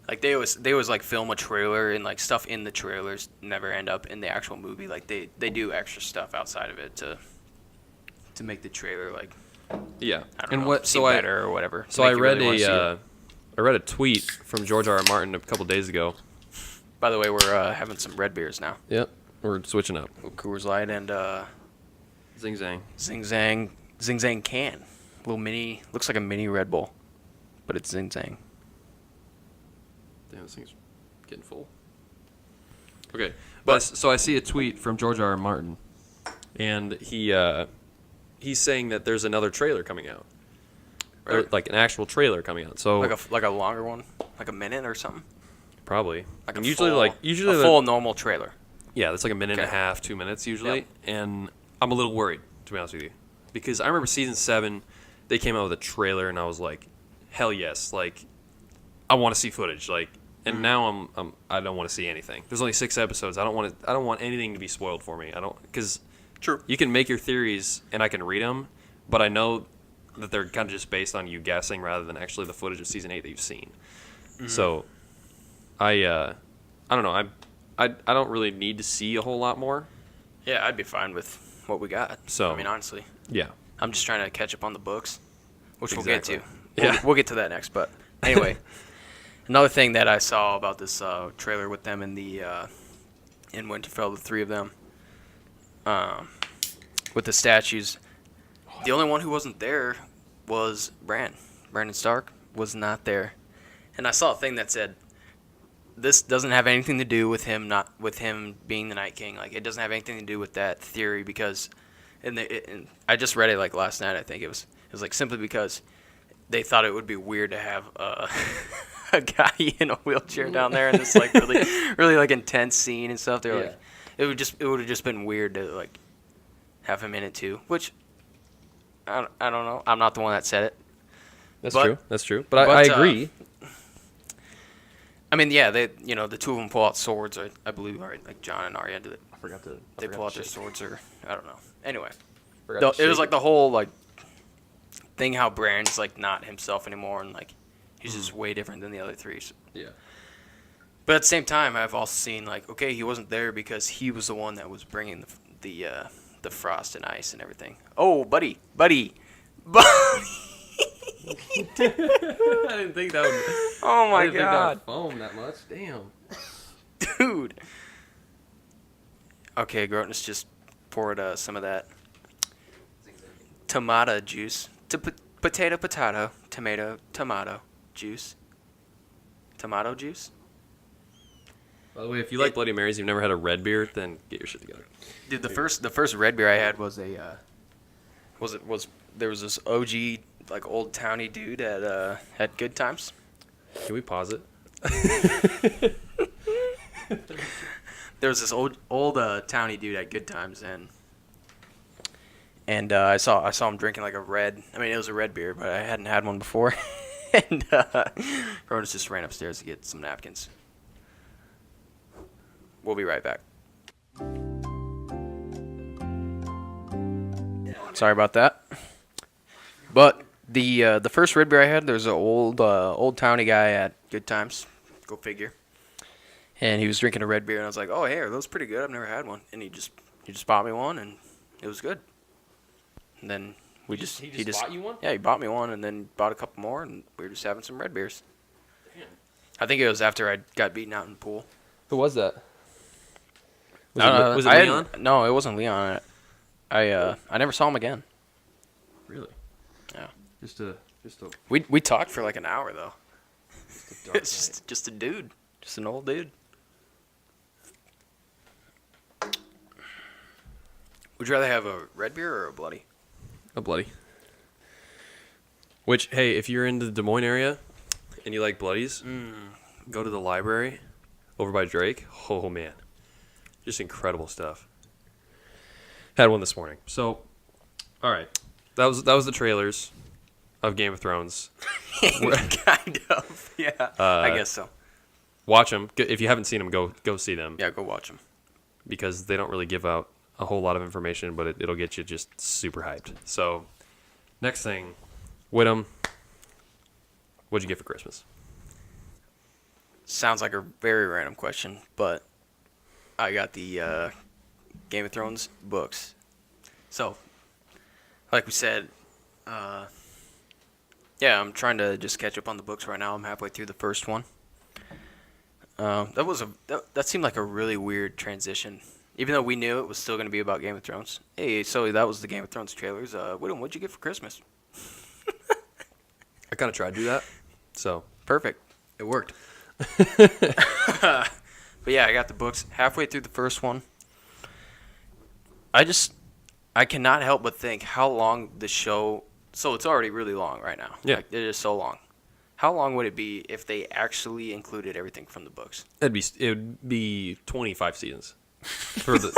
S2: like they always like film a trailer and like stuff in the trailers never end up in the actual movie. Like they do extra stuff outside of it to make the trailer like seem better or whatever.
S1: So I read a tweet from George R. R. Martin a couple days ago.
S2: By the way, we're having some red beers now.
S1: Yep, we're switching up.
S2: Coors Light and.
S1: Zing
S2: Zang can. Little mini, looks like a mini Red Bull, but it's Zing Zang.
S1: Damn, this thing's getting full. Okay, but so I see a tweet from George R. R. Martin, and he's saying that there's another trailer coming out, or like an actual trailer coming out. So
S2: like a longer one, like a minute or something.
S1: Probably.
S2: Like
S1: and
S2: a
S1: usually
S2: a full normal trailer.
S1: Yeah, that's like a minute and a half, 2 minutes usually, and I'm a little worried, to be honest with you, because I remember season 7, they came out with a trailer, and I was like, hell yes, like I want to see footage, like. And now I don't want to see anything. There's only 6 episodes. I don't want anything to be spoiled for me. Because you can make your theories and I can read them, but I know that they're kind of just based on you guessing rather than actually the footage of season 8 that you've seen. Mm-hmm. So I don't know. I don't really need to see a whole lot more.
S2: Yeah, I'd be fine with what we got. So I mean, honestly,
S1: yeah,
S2: I'm just trying to catch up on the books, which we'll get to.
S1: Yeah,
S2: we'll get to that next. But anyway. Another thing that I saw about this trailer with them in Winterfell, the 3 of them, with the statues, the only one who wasn't there was Brandon Stark was not there, and I saw a thing that said this doesn't have anything to do with him being the Night King. Like, it doesn't have anything to do with that theory because, and I just read it like last night. I think it was like simply because they thought it would be weird to have a guy in a wheelchair down there in this like really like intense scene and stuff. They're like, it would have just been weird to like have him in it too. Which I don't know. I'm not the one that said it.
S1: That's true. But I agree.
S2: I mean, yeah, the 2 of them pull out swords. I believe, right? Like Jon and Arya did it. They pull out their swords, or I don't know. Anyway, it was like the whole like thing how Bran's like not himself anymore, and like. He's just way different than the other 3. So.
S1: Yeah.
S2: But at the same time, I've also seen like, okay, he wasn't there because he was the one that was bringing the frost and ice and everything. Oh, buddy.
S1: I didn't think that would.
S2: Oh my
S1: I didn't
S2: god.
S1: Think that would foam that much. Damn.
S2: Dude. Okay, Grotnes just poured some of that tomato juice. Potato, tomato juice. Tomato juice?
S1: By the way, if you like Bloody Marys, you've never had a red beer, then get your shit together.
S2: Dude, the first red beer I had was there was this OG like old towny dude at Good Times.
S1: Can we pause it?
S2: There was this old towny dude at Good Times, and I saw him drinking like a red. I mean, it was a red beer, but I hadn't had one before. And Grotnes just ran upstairs to get some napkins. We'll be right back. Sorry about that. But the first red beer I had, there was an old towny guy at Good Times. Go figure. And he was drinking a red beer, and I was like, "Oh, hey, are those pretty good? I've never had one." And he just bought me one, and it was good. And then he just
S1: bought you one?
S2: Yeah, he bought me one, and then bought a couple more, and we were just having some red beers. Damn. I think it was after I got beaten out in the pool.
S1: Who was that? Was it Leon?
S2: No, it wasn't Leon. I never saw him again.
S1: Really?
S2: Yeah.
S1: Just a.
S2: We talked for like an hour though.
S1: It's
S2: just a dude, just an old dude. Would you rather have a red beer or a bloody?
S1: A bloody. Which, hey, if you're in the Des Moines area and you like bloodies, go to the library over by Drake. Oh man, just incredible stuff. Had one this morning. So, all right, that was the trailers of Game of Thrones.
S2: Kind of, yeah. I guess so.
S1: Watch them if you haven't seen them. Go see them.
S2: Yeah, go watch them
S1: because they don't really give out a whole lot of information, but it'll get you just super hyped. So, next thing, Whittam, what'd you get for Christmas?
S2: Sounds like a very random question, but I got the Game of Thrones books. So, like we said, yeah, I'm trying to just catch up on the books right now. I'm halfway through the first one. That seemed like a really weird transition. Even though we knew it was still going to be about Game of Thrones. Hey, so that was the Game of Thrones trailers. Whittam, what'd you get for Christmas?
S1: I kind of tried to do that, so
S2: perfect. It worked. But yeah, I got the books halfway through the first one. I cannot help but think how long the show. So it's already really long right now.
S1: Yeah.
S2: Like, it is so long. How long would it be if they actually included everything from the books?
S1: It would be 25 seasons. For the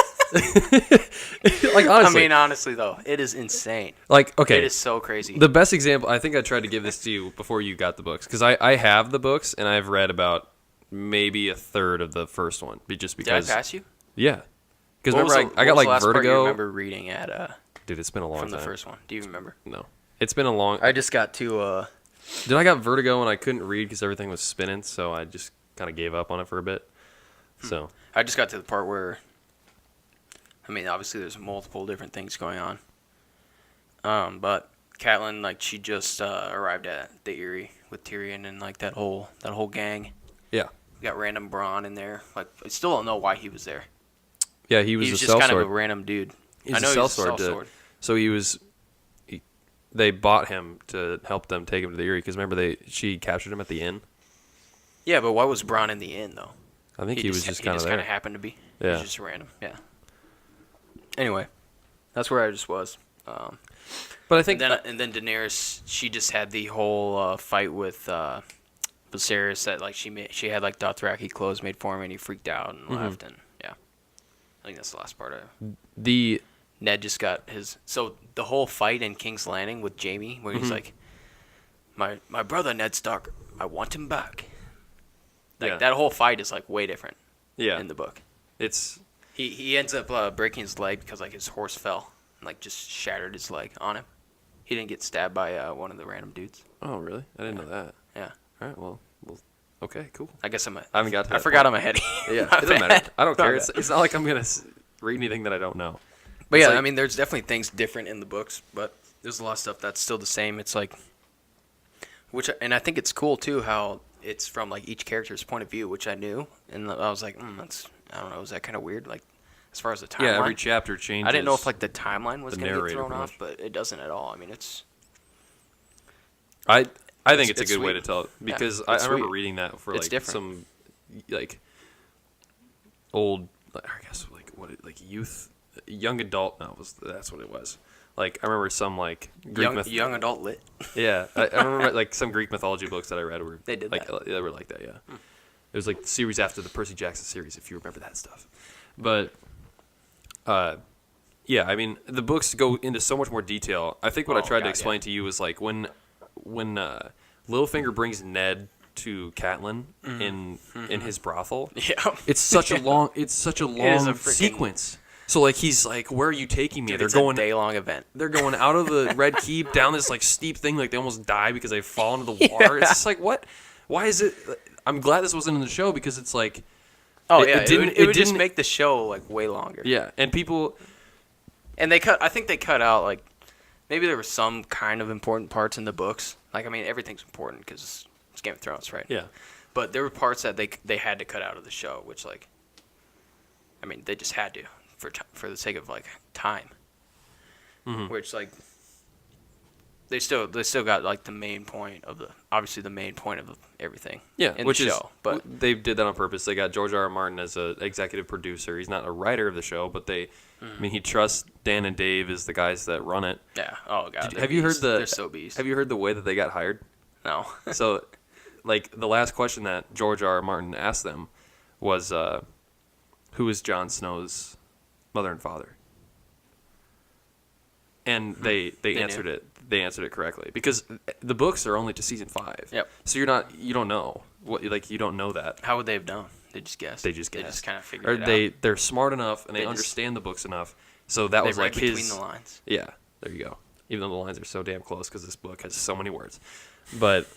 S1: like, honestly.
S2: I mean, honestly though, it is insane.
S1: Like, okay.
S2: It is so crazy.
S1: The best example, I think I tried to give this to you before you got the books, because I have the books and I've read about maybe a third of the first one, just because.
S2: Did I pass you?
S1: Yeah. Because remember, I got like
S2: last
S1: vertigo.
S2: Part you remember reading at
S1: Dude, it's been a long time.
S2: from the first one. Do you remember?
S1: No, it's been a long.
S2: I just got to.
S1: Dude, I got vertigo and I couldn't read because everything was spinning, so I just kind of gave up on it for a bit. So
S2: I just got to the part where. I mean, obviously, there's multiple different things going on. But Catelyn, like, she just arrived at the Eyrie with Tyrion and like that whole gang.
S1: Yeah.
S2: We got random Bronn in there. Like, I still don't know why he was there.
S1: Yeah, he was
S2: He's
S1: a
S2: just kind
S1: sellsword.
S2: of a random dude.
S1: He's
S2: I know
S1: a
S2: he's a
S1: sellsword.
S2: sellsword.
S1: So they bought him to help them take him to the Eyrie because remember she captured him at the inn.
S2: Yeah, but why was Bronn in the inn though?
S1: I think he was just kind of there.
S2: Kind of happened to be.
S1: Yeah.
S2: He was just random. Yeah. Anyway, that's where I just was.
S1: But I think
S2: and then Daenerys, she just had the whole fight with Viserys that like she had like Dothraki clothes made for him and he freaked out and left and yeah. I think that's the last part of it. Ned just got his. So the whole fight in King's Landing with Jaime, where he's like, "My brother Ned Stark, I want him back." Like that whole fight is like way different.
S1: Yeah.
S2: In the book,
S1: it's
S2: he ends up breaking his leg because like his horse fell and like just shattered his leg on him. He didn't get stabbed by one of the random dudes.
S1: Oh really? I didn't know that.
S2: Yeah.
S1: All right. Well. Okay. Cool.
S2: I guess I
S1: haven't got to that
S2: I forgot
S1: point.
S2: I'm ahead.
S1: Yeah. It doesn't matter. I don't care. It's not like I'm gonna read anything that I don't know.
S2: But yeah,
S1: like,
S2: I mean, there's definitely things different in the books, but there's a lot of stuff that's still the same. It's like, and I think it's cool too how it's from like each character's point of view, which I knew, and I was like, I don't know, is that kind of weird? Like, as far as the timeline,
S1: yeah, every chapter changes.
S2: I didn't know if like the timeline was going to get thrown off,
S1: much.
S2: but it doesn't at all. I mean, it's.
S1: I think it's a good way to tell it because I remember reading that for like some like old, I guess like youth. Young adult novels. That's what it was. Like I remember some like Greek
S2: young adult lit.
S1: Yeah, I remember like some Greek mythology books that I read were
S2: they did
S1: like
S2: that.
S1: They were like that. Yeah, it was like the series after the Percy Jackson series, if you remember that stuff. But yeah, I mean the books go into so much more detail. I think what I tried to explain to you was like when Littlefinger brings Ned to Catelyn in his brothel.
S2: Yeah,
S1: it's such a long sequence. So like he's like, where are you taking me?
S2: Dude,
S1: they're
S2: it's
S1: going
S2: a day-long event.
S1: They're going out of the Red Keep down this like steep thing, like they almost die because they fall into the water. Yeah. It's just like what? Why is it? I'm glad this wasn't in the show because it's like,
S2: it would just make the show like way longer.
S1: Yeah, and people,
S2: and I think they cut out like, maybe there were some kind of important parts in the books. Like I mean, everything's important because it's Game of Thrones, right?
S1: Yeah.
S2: But there were parts that they had to cut out of the show, which like, I mean, they just had to. For the sake of like time, which like they still got like the main point of everything.
S1: Yeah,
S2: in
S1: which
S2: the
S1: is
S2: show, but
S1: they did that on purpose. They got George R. R. Martin as an executive producer. He's not a writer of the show, but I mean, he trusts Dan and Dave as the guys that run it.
S2: Yeah. Oh god.
S1: Have you heard
S2: they're so beast.
S1: Have you heard the way that they got hired?
S2: No.
S1: So, like the last question that George R. R. Martin asked them was, "Who is Jon Snow's mother and father?" And they answered it. They answered it correctly because the books are only to season 5.
S2: Yep.
S1: So you don't know you don't know that.
S2: How would they have known? They just guessed.
S1: They just
S2: kind of figured it out.
S1: They're smart enough and they understand the books enough. So that was like
S2: between the lines.
S1: Yeah, there you go. Even though the lines are so damn close because this book has so many words, but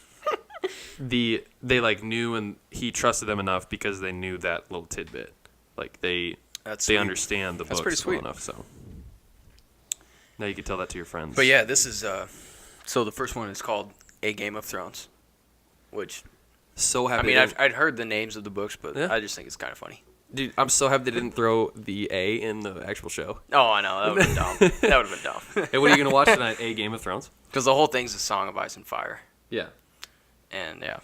S1: they like knew and he trusted them enough because they knew that little tidbit. Like they understand the books well enough. So now you can tell that to your friends.
S2: But yeah, this is so the first one is called A Game of Thrones, which
S1: so happy.
S2: I mean, I'd heard the names of the books, but I just think it's kind of funny.
S1: Dude, I'm so happy they didn't throw the A in the actual show.
S2: Oh, I know. That would have been dumb. That would have been dumb.
S1: Hey, what are you going to watch tonight? A Game of Thrones?
S2: Because the whole thing's a Song of Ice and Fire.
S1: Yeah.
S2: And, yeah.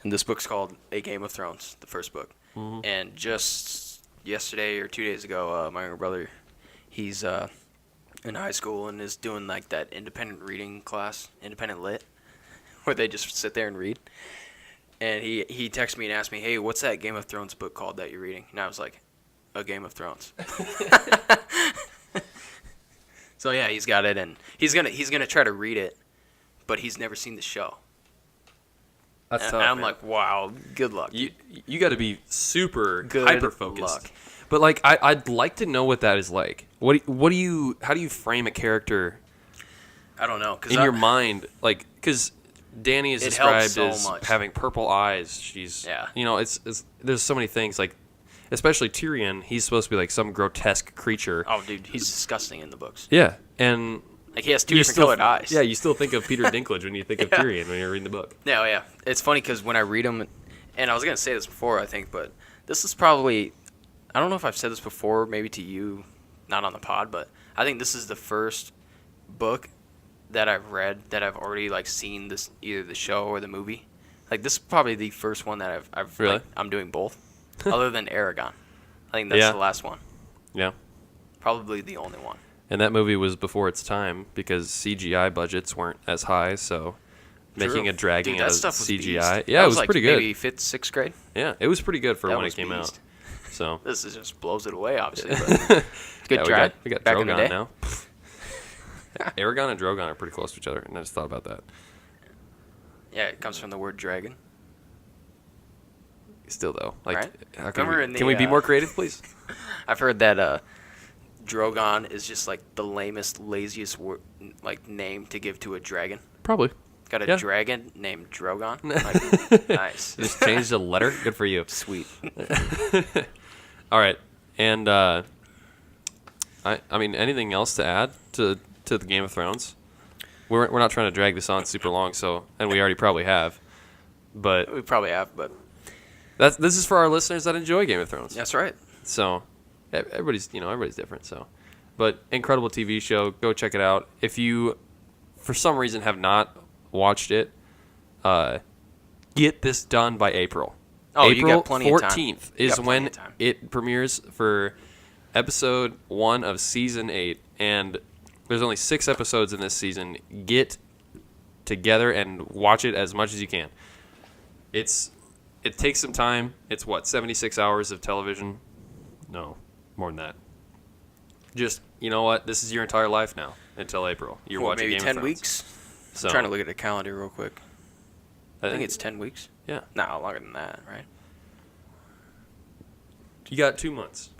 S2: And this book's called A Game of Thrones, the first book. And just yesterday or 2 days ago, my younger brother, he's in high school and is doing like that independent reading class, independent lit, where they just sit there and read. And he texted me and asked me, "Hey, what's that Game of Thrones book called that you're reading?" And I was like, "A Game of Thrones." So yeah, he's got it, and he's gonna try to read it, but he's never seen the show.
S1: That's tough,
S2: and I'm
S1: man.
S2: like, wow, good luck.
S1: You got to be super
S2: Good
S1: hyper focused.
S2: luck.
S1: But like, I'd like to know what that is like. How do you frame a character?
S2: I don't know,
S1: in your mind, like, because Dany is described
S2: so
S1: as
S2: much.
S1: having purple eyes. She's it's there's so many things, like, especially Tyrion. He's supposed to be like some grotesque creature.
S2: Oh, dude, he's disgusting in the books.
S1: Yeah, and
S2: like, he has two different colored eyes.
S1: Yeah, you still think of Peter Dinklage when you think of Tyrion when you're reading the book.
S2: Yeah, yeah. It's funny because when I read them, and I was gonna say this before, I think, but this is probably, I don't know if I've said this before, maybe to you, not on the pod, but I think this is the first book that I've read that I've already like seen this, either the show or the movie. Like, this is probably the first one that I've
S1: really?
S2: Like, I'm doing both, other than Aragon. I think that's the last one.
S1: Yeah.
S2: Probably the only one.
S1: And that movie was before its time because CGI budgets weren't as high, so making a dragon out of CGI. Yeah, it was
S2: like
S1: pretty good.
S2: Maybe 5th, 6th grade.
S1: Yeah, it was pretty good for
S2: That
S1: when
S2: was
S1: it came out. So
S2: This is just blows it away, obviously. But good try.
S1: We got
S2: back in the
S1: Drogon
S2: day.
S1: now. Aragon and Drogon are pretty close to each other, and I just thought about that.
S2: Yeah, it comes from the word dragon.
S1: Still though, like,
S2: Right?
S1: how can
S2: Remember
S1: we,
S2: in the,
S1: can we be more creative, please?
S2: I've heard that Drogon is just like the lamest, laziest like name to give to a dragon.
S1: Probably.
S2: Got a
S1: Yeah.
S2: dragon named Drogon. Like, nice.
S1: Just changed a letter. Good for you.
S2: Sweet.
S1: All right, and I mean, anything else to add to the Game of Thrones? We're not trying to drag this on super long, so, and we already probably have, but
S2: We probably have, but
S1: this is for our listeners that enjoy Game of Thrones.
S2: that's right.
S1: So everybody's different. So, but incredible TV show. Go check it out. If you, for some reason, have not watched it, get this done by April.
S2: Oh,
S1: April
S2: you got plenty of time.
S1: 14th is when it premieres for episode 1 of season 8, and there's only 6 episodes in this season. Get together and watch it as much as you can. It takes some time. It's 76 hours of television? No, more than that. Just, you know what? This is your entire life now until April. You're watching
S2: maybe
S1: Game
S2: 10
S1: of Thrones.
S2: weeks?
S1: So,
S2: I'm trying to look at the calendar real quick. I think it's 10 weeks.
S1: Yeah.
S2: No, longer than that, right?
S1: You got 2 months.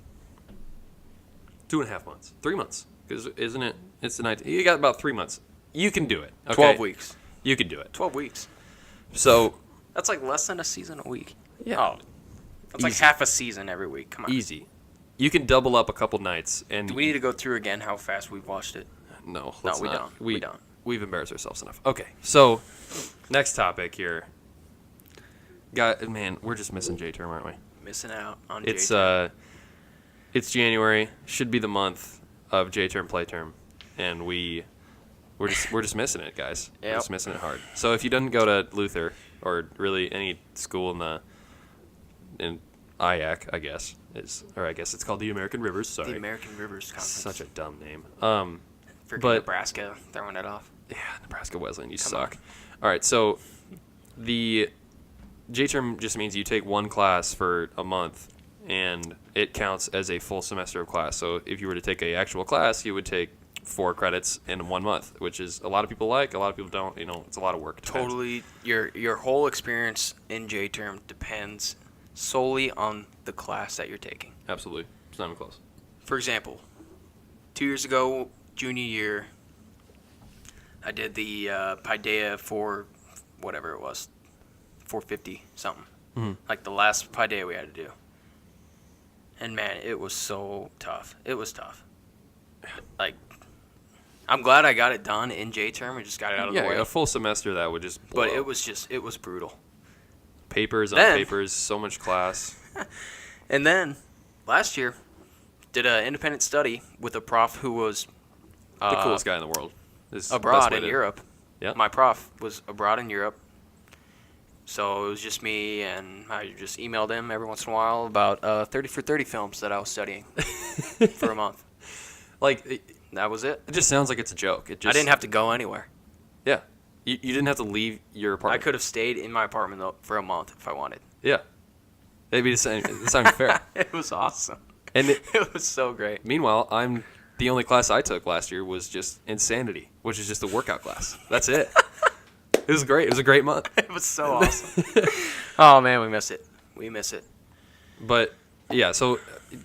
S1: 2.5 months. 3 months. Because isn't it? It's the 19th. You got about 3 months. You can do it. Okay?
S2: 12 weeks.
S1: You can do it.
S2: 12 weeks.
S1: So,
S2: That's like less than a season a week.
S1: yeah.
S2: Oh, that's like
S1: Easy.
S2: half a season every week. Come on.
S1: Easy. You can double up a couple nights. And
S2: Do we need to go through again how fast we've watched it?
S1: No,
S2: No,
S1: let's
S2: we
S1: not.
S2: don't. We don't.
S1: We've embarrassed ourselves enough. Okay, so next topic here. Man, we're just missing J-term, aren't we?
S2: Missing out on
S1: It's
S2: J-term.
S1: it's January. Should be the month of J-term play term, and we're just missing it, guys. We're
S2: Yep.
S1: just missing it hard. So if you didn't go to Luther or really any school in IAC, I guess I guess it's called the American Rivers. Sorry,
S2: The American Rivers Conference.
S1: such a dumb name.
S2: Freaking
S1: but-
S2: Nebraska throwing it off.
S1: Yeah, Nebraska Wesleyan, you
S2: Come
S1: suck. All right, so the J-term just means you take one class for a month, and it counts as a full semester of class. So if you were to take an actual class, you would take 4 credits in 1 month, which is a lot of people like, a lot of people don't. It's a lot of work. Depends.
S2: Totally, your whole experience in J-term depends solely on the class that you're taking.
S1: Absolutely. It's not even close.
S2: For example, 2 years ago, junior year, I did the Paideia for whatever it was, 450 something.
S1: Mm-hmm.
S2: Like the last Paideia we had to do. And man, it was so tough. It was tough. Like, I'm glad I got it done in J-term and just got it out of the way.
S1: A full semester that would just blow.
S2: But it was brutal.
S1: Papers on
S2: Then-
S1: papers, so much class.
S2: And then, last year, did an independent study with a prof who was
S1: The coolest guy in the world. Is the best
S2: abroad
S1: way
S2: in
S1: to-
S2: Europe.
S1: Yeah.
S2: My prof was abroad in Europe. So it was just me, and I just emailed him every once in a while about 30 for 30 films that I was studying for a month. That was it.
S1: It just sounds like it's a joke.
S2: I didn't have to go anywhere.
S1: Yeah. You didn't have to leave your apartment.
S2: I could have stayed in my apartment though, for a month if I wanted.
S1: Yeah. Maybe it's not even fair.
S2: It was awesome.
S1: And
S2: it was so great.
S1: Meanwhile, the only class I took last year was just Insanity, which is just a workout class. That's it. It was great. It was a great month.
S2: It was so awesome. Oh, man, we miss it. We miss it.
S1: But, yeah, so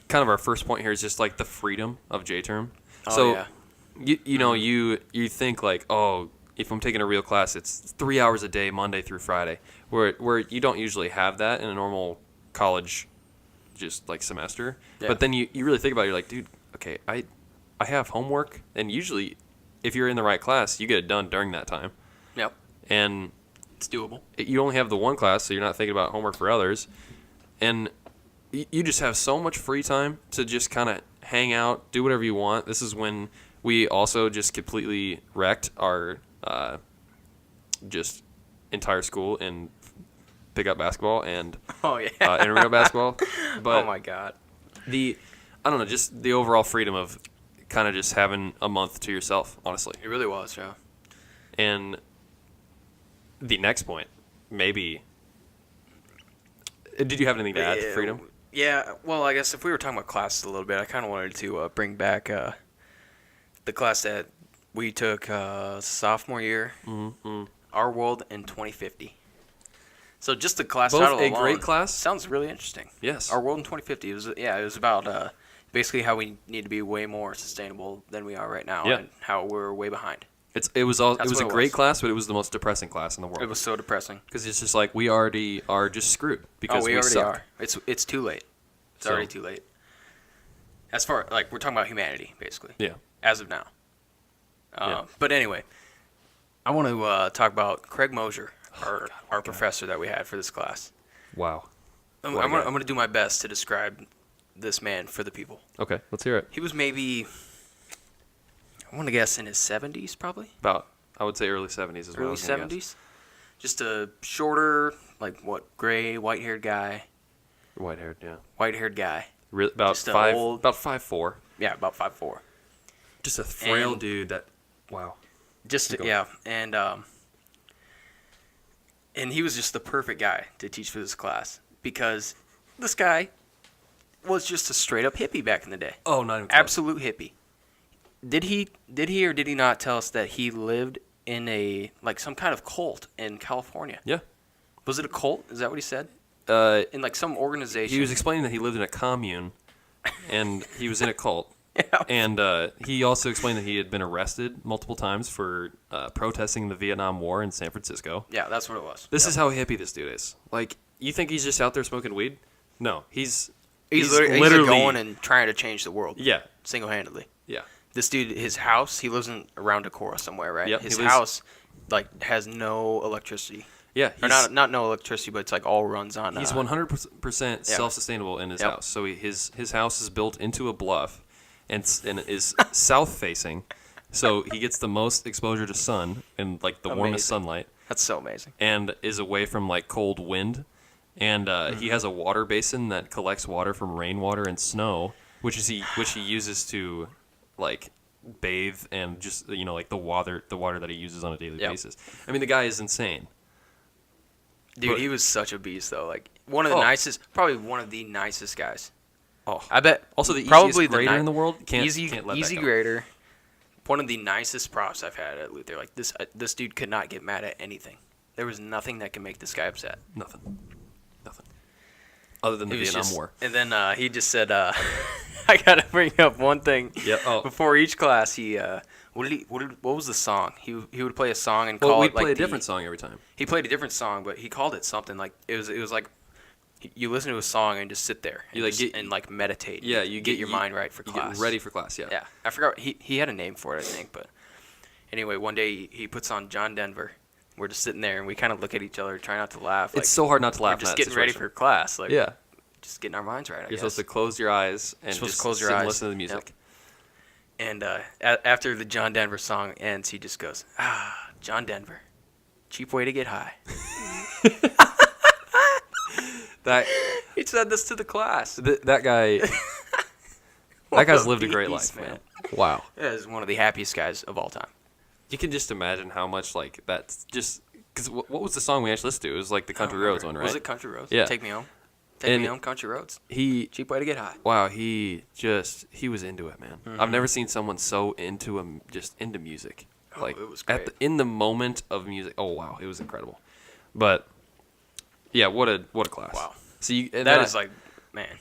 S1: kind of our first point here is just, like, the freedom of J-term.
S2: Oh,
S1: so,
S2: yeah.
S1: you think, like, oh, if I'm taking a real class, it's 3 hours a day, Monday through Friday, where you don't usually have that in a normal college, just, like, semester. Yeah. But then you really think about it, you're like, dude, okay, I have homework, and usually, if you're in the right class, you get it done during that time.
S2: Yep.
S1: And
S2: it's doable.
S1: You only have the one class, so you're not thinking about homework for others. And you just have so much free time to just kind of hang out, do whatever you want. This is when we also just completely wrecked our just entire school in pickup basketball and arena basketball. But
S2: oh, my God.
S1: I don't know, just the overall freedom of kind of just having a month to yourself, honestly.
S2: It really was, yeah.
S1: And the next point, maybe. Did you have anything to add to freedom?
S2: Yeah, well, I guess if we were talking about classes a little bit, I kind of wanted to bring back the class that we took sophomore year, Our World in 2050. So just the class title alone.
S1: Both a great class.
S2: Sounds really interesting.
S1: Yes.
S2: Our World in 2050. It was about basically how we need to be way more sustainable than we are right now, and how we're way behind.
S1: It was a great class, but it was the most depressing class in the world.
S2: It was so depressing
S1: because it's just like we already are just screwed because
S2: we already
S1: suck.
S2: are. It's too late. It's already too late. As far we're talking about humanity, basically.
S1: Yeah.
S2: As of now. But anyway, I want to talk about Craig Mosier, our professor that we had for this class.
S1: Wow.
S2: I'm going to do my best to describe this man for the people.
S1: Okay, let's hear it.
S2: He was maybe, I want to guess, in his 70s, probably.
S1: About, I would say early 70s as well.
S2: Early 70s. Just a shorter, gray, white-haired guy.
S1: White-haired, yeah.
S2: White-haired guy.
S1: About 5'4".
S2: Yeah, about 5'4".
S1: Just a frail dude that, wow.
S2: And he was just the perfect guy to teach for this class because this guy was just a straight-up hippie back in the day.
S1: Oh, not even close.
S2: Absolute hippie. Did he or did he not tell us that he lived in some kind of cult in California?
S1: Yeah.
S2: Was it a cult? Is that what he said? In some organization.
S1: He was explaining that he lived in a commune, and he was in a cult.
S2: Yeah.
S1: And he also explained that he had been arrested multiple times for protesting the Vietnam War in San Francisco.
S2: Yeah, that's what it was.
S1: This is how hippie this dude is. You think he's just out there smoking weed? No, he's
S2: literally going and trying to change the world.
S1: Yeah.
S2: Single-handedly.
S1: Yeah.
S2: This dude, his house, he lives around Decorah somewhere, right?
S1: Yep,
S2: his house, has no electricity.
S1: Yeah.
S2: Or not no electricity, but it's all runs on.
S1: He's 100% self-sustainable in his house. So his house is built into a bluff and is south-facing. So he gets the most exposure to sun and the warmest sunlight.
S2: That's so amazing.
S1: And is away from cold wind. And he has a water basin that collects water from rainwater and snow, which he uses to bathe and just the water that he uses on a daily basis. I mean, the guy is insane.
S2: Dude, he was such a beast though. One of the nicest, probably one of the nicest guys.
S1: Oh,
S2: I bet.
S1: Also, the
S2: probably
S1: easiest grader in the world.
S2: Easy
S1: let
S2: grader. One of the nicest profs I've had at Luther. This dude could not get mad at anything. There was nothing that could make this guy upset.
S1: Nothing. Other than the Vietnam War.
S2: And then he just said, "I gotta bring up one thing."
S1: Yeah. Oh.
S2: Before each class, he what was the song? He would play a song and call it
S1: we'd play a different song every time.
S2: He played a different song, but he called it something it was like you listen to a song and just sit there and meditate.
S1: Yeah, you
S2: get your mind right for class.
S1: Get ready for class. Yeah.
S2: Yeah, I forgot he had a name for it, I think, but anyway, one day he puts on John Denver. We're just sitting there and we kind of look at each other, try not to laugh.
S1: It's so hard not to laugh.
S2: We're just getting ready for class.
S1: Yeah.
S2: Just getting our minds right.
S1: You're supposed to close your eyes and just
S2: close your eyes and
S1: listen to the music.
S2: Yep. And after the John Denver song ends, he just goes, John Denver, cheap way to get high. He said this to the class.
S1: That guy. That guy's lived a great life, man. Wow.
S2: Yeah, he's one of the happiest guys of all time.
S1: You can just imagine how much like that's just because what was the song we actually listened to? It was like the Country Roads one, right?
S2: Was it Country Roads?
S1: Yeah.
S2: Take Me Home. Take Me Home, Country Roads. Cheap way to get high.
S1: Wow, he was into it, man. I've never seen someone so into music. Like
S2: it was great.
S1: In the moment of music. Oh wow, it was incredible. But yeah, what a class.
S2: Wow.
S1: So
S2: that is like, man.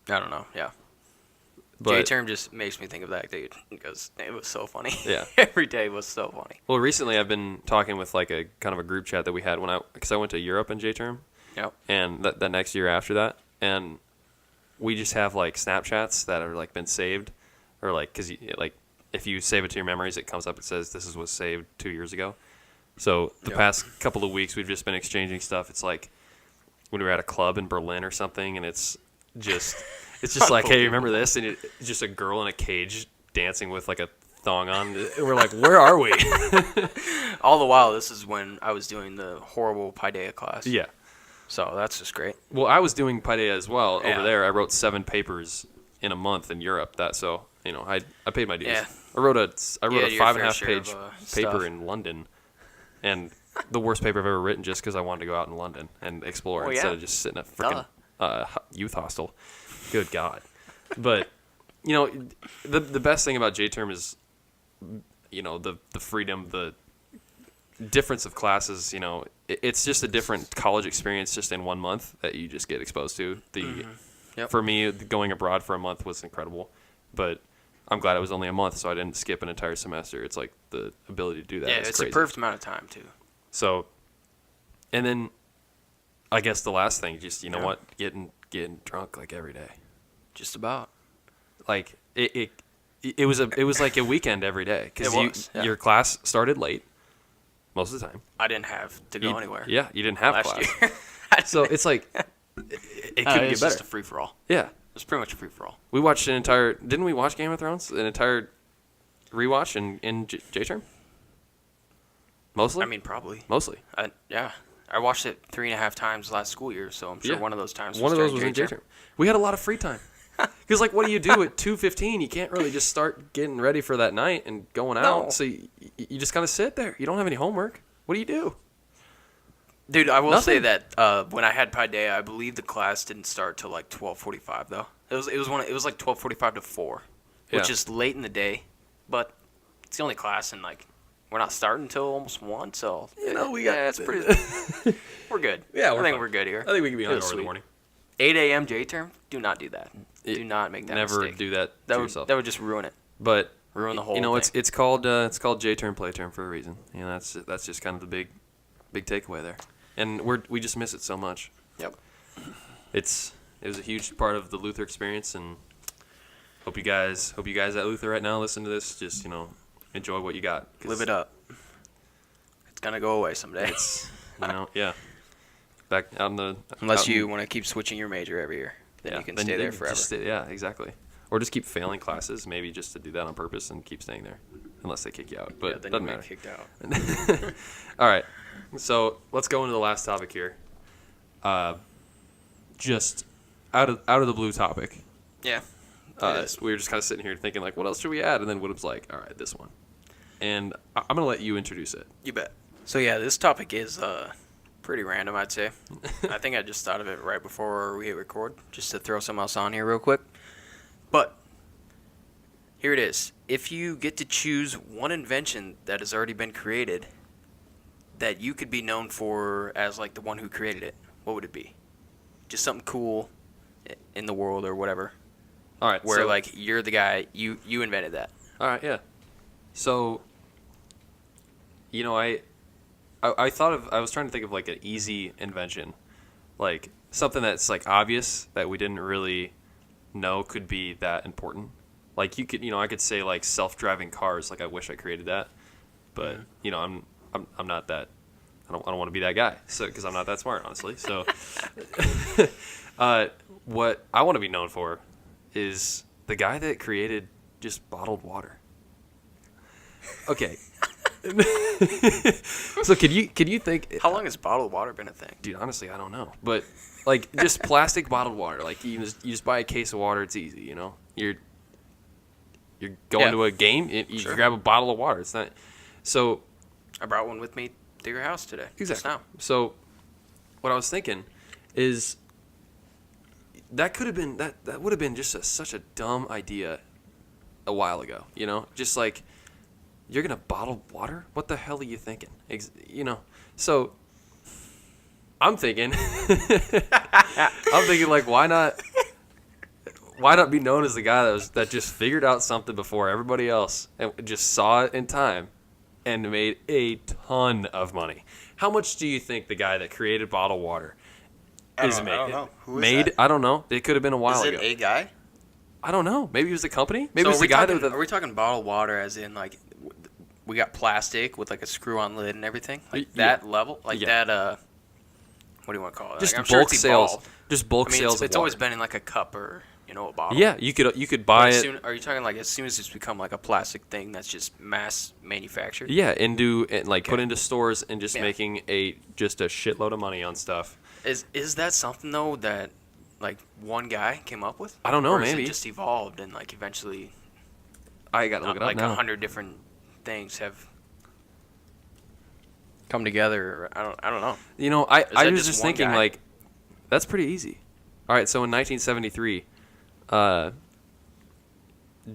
S2: I don't know. Yeah. J-Term just makes me think of that dude because it was so funny.
S1: Yeah.
S2: Every day was so funny.
S1: Well, recently I've been talking with like a kind of a group chat that we had because I went to Europe in J-Term.
S2: Yep.
S1: And that next year after that, and we just have like Snapchats that are like been saved, or like because like if you save it to your memories, it comes up. It says this was saved 2 years ago. So the past couple of weeks, we've just been exchanging stuff. It's like when we were at a club in Berlin or something, and it's just like, hey, remember this? And it's just a girl in a cage dancing with like a thong on. And we're like, where are we?
S2: All the while, this is when I was doing the horrible Paideia class.
S1: Yeah.
S2: So that's just great.
S1: Well, I was doing Paideia as well over there. I wrote 7 papers in a month in Europe. So I paid my dues.
S2: Yeah.
S1: I wrote a 5.5 page paper
S2: stuff.
S1: in London, and the worst paper I've ever written just because I wanted to go out in London and explore instead of just sitting in a freaking youth hostel. Good God. But the best thing about J-Term is the freedom, the difference of classes. It's just a different college experience just in 1 month that you just get exposed to. For me, going abroad for a month was incredible, but I'm glad it was only a month, so I didn't skip an entire semester. It's like the ability to do that.
S2: Yeah, it's
S1: crazy.
S2: a perfect amount of time too.
S1: So, and then I guess the last thing, just what, getting drunk like every day.
S2: Just about.
S1: Like it was like a weekend every day because your class started late most of the time.
S2: I didn't have to go anywhere.
S1: Yeah, you didn't have
S2: last
S1: class.
S2: year.
S1: So it's like it couldn't get better.
S2: It's just a free for all.
S1: Yeah,
S2: it's pretty much a free for all.
S1: We watched didn't we watch Game of Thrones? An entire rewatch in J-Term? Mostly?
S2: I mean, probably.
S1: Mostly.
S2: Yeah. I watched it 3.5 times last school year, so I'm sure one of those times was
S1: in J-Term. We had a lot of free time. Because, like, what do you do at 2:15? You can't really just start getting ready for that night and going out. No. So you just kind of sit there. You don't have any homework. What do you do?
S2: Dude, I will say that when I had Paideia, I believe the class didn't start till like 12:45 though. It was like 12:45 to 4, which is late in the day, but it's the only class, and like we're not starting until almost 1. So it's pretty. We're good.
S1: Yeah,
S2: I think we're good here.
S1: I think we can be hungover in the morning.
S2: 8 a.m. J-Term. Do not do that. Do not make that
S1: never
S2: mistake.
S1: do that to yourself.
S2: That would just ruin it.
S1: But
S2: ruin the whole thing.
S1: It's called J-Term play term for a reason. That's just kind of the big takeaway there. And we just miss it so much.
S2: Yep.
S1: It was a huge part of the Luther experience, and hope you guys at Luther right now listen to this. Just enjoy what you got.
S2: Live it up. It's gonna go away someday.
S1: It's yeah. Back out in the
S2: unless you want to keep switching your major every year, then you can stay there forever.
S1: Yeah, exactly. Or just keep failing classes, maybe just to do that on purpose and keep staying there, unless they kick you out. But
S2: then
S1: doesn't
S2: you
S1: matter.
S2: get kicked out.
S1: All right. So let's go into the last topic here. Just out of the blue topic.
S2: Yeah.
S1: We were just kind of sitting here thinking like, what else should we add? And then Woodham's like, all right, this one. And I'm gonna let you introduce it.
S2: You bet. So yeah, this topic is pretty random, I'd say. I think I just thought of it right before we hit record, just to throw something else on here real quick. But here it is. If you get to choose one invention that has already been created that you could be known for as like the one who created it, what would it be? Just something cool in the world or whatever.
S1: All right.
S2: Where like you're the guy, you invented that.
S1: All right, yeah. So I thought of, I was trying to think of like an easy invention, like something that's like obvious that we didn't really know could be that important. Like you could, I could say like self-driving cars. Like I wish I created that, but I'm not that. I don't want to be that guy. So because I'm not that smart, honestly. So what I want to be known for is the guy that created just bottled water. Okay. So can you think?
S2: How long has bottled water been a thing?
S1: Dude, honestly, I don't know. But like just plastic bottled water. Like you just buy a case of water. It's easy. You know, you're going to a game. You grab a bottle of water. It's not. So
S2: I brought one with me to your house today.
S1: Exactly.
S2: Just now.
S1: So what I was thinking is that could have been that would have been just such a dumb idea a while ago. You know, just like you're gonna bottle water. What the hell are you thinking? You know. So I'm thinking, like, why not be known as the guy that just figured out something before everybody else and just saw it in time and made a ton of money? How much do you think the guy that created bottled water is made?
S2: I don't know. Who is that?
S1: I don't know. It could have been a while ago.
S2: Is it a guy?
S1: I don't know. Maybe it was the company. Maybe
S2: So
S1: it was the guy
S2: are
S1: that.
S2: we talking bottled water as in like we got plastic with like a screw-on lid and everything? Like that level? Like that what do you want to call it?
S1: Just
S2: like, I'm
S1: bulk
S2: sure it's
S1: sales.
S2: evolved.
S1: Just bulk sales.
S2: It's
S1: of
S2: always
S1: water.
S2: been in like a cup or a bottle.
S1: Yeah, you could buy it.
S2: Are you talking like as soon as it's become like a plastic thing that's just mass manufactured?
S1: Yeah, put into stores and just making just a shitload of money on stuff.
S2: Is that something though that like one guy came up with?
S1: I don't know.
S2: Or
S1: Maybe
S2: is it just evolved and like eventually
S1: I got to look it up
S2: like
S1: now.
S2: 100 different things have come together. I don't know.
S1: You know, I was
S2: just
S1: just
S2: one
S1: thinking
S2: guy?
S1: like that's pretty easy. All right, so in 1973,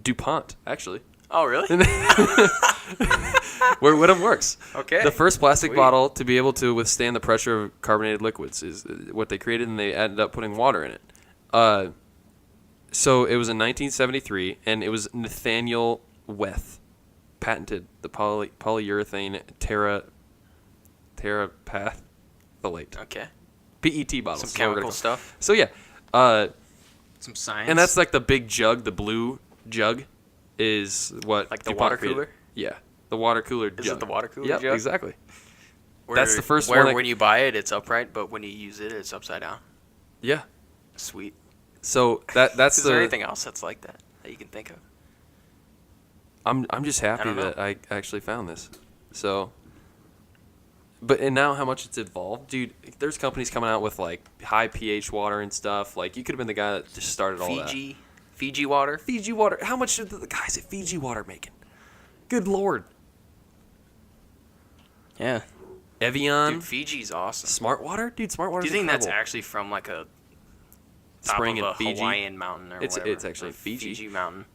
S1: DuPont actually.
S2: Oh really?
S1: Where Whittam works.
S2: Okay.
S1: The first plastic
S2: Sweet.
S1: bottle to be able to withstand the pressure of carbonated liquids is what they created, and they ended up putting water in it. So it was in 1973, and it was Nathaniel Weth patented the polyurethane terephthalate
S2: Okay.
S1: PET bottles.
S2: Some
S1: is what we're gonna
S2: chemical
S1: call it.
S2: stuff.
S1: So yeah,
S2: Some science.
S1: and that's like the big jug, the blue jug, is what
S2: Like the
S1: DuPont
S2: water
S1: created.
S2: cooler?
S1: Yeah, the water cooler
S2: Is
S1: jug.
S2: it the water cooler
S1: Yep,
S2: jug?
S1: exactly.
S2: Where-
S1: That's the first
S2: where
S1: one that-
S2: when you buy it, it's upright, but when you use it, it's upside down.
S1: Yeah.
S2: Sweet.
S1: So that's
S2: Is there anything else that's like that you can think of?
S1: I'm just happy
S2: don't know.
S1: that I actually found this. So, and now how much it's evolved, dude. There's companies coming out with like high pH water and stuff. Like you could have been the guy that just started all that.
S2: Fiji water.
S1: Fiji water. How much are the guys at Fiji water making? Good lord.
S2: Yeah.
S1: Evian.
S2: Dude, Fiji's awesome.
S1: Smart water, dude. Smart water.
S2: Do you think that's actually from like a top
S1: Spring
S2: of
S1: in
S2: a
S1: Fiji?
S2: Hawaiian mountain or whatever?
S1: It's actually
S2: Or
S1: Fiji.
S2: mountain.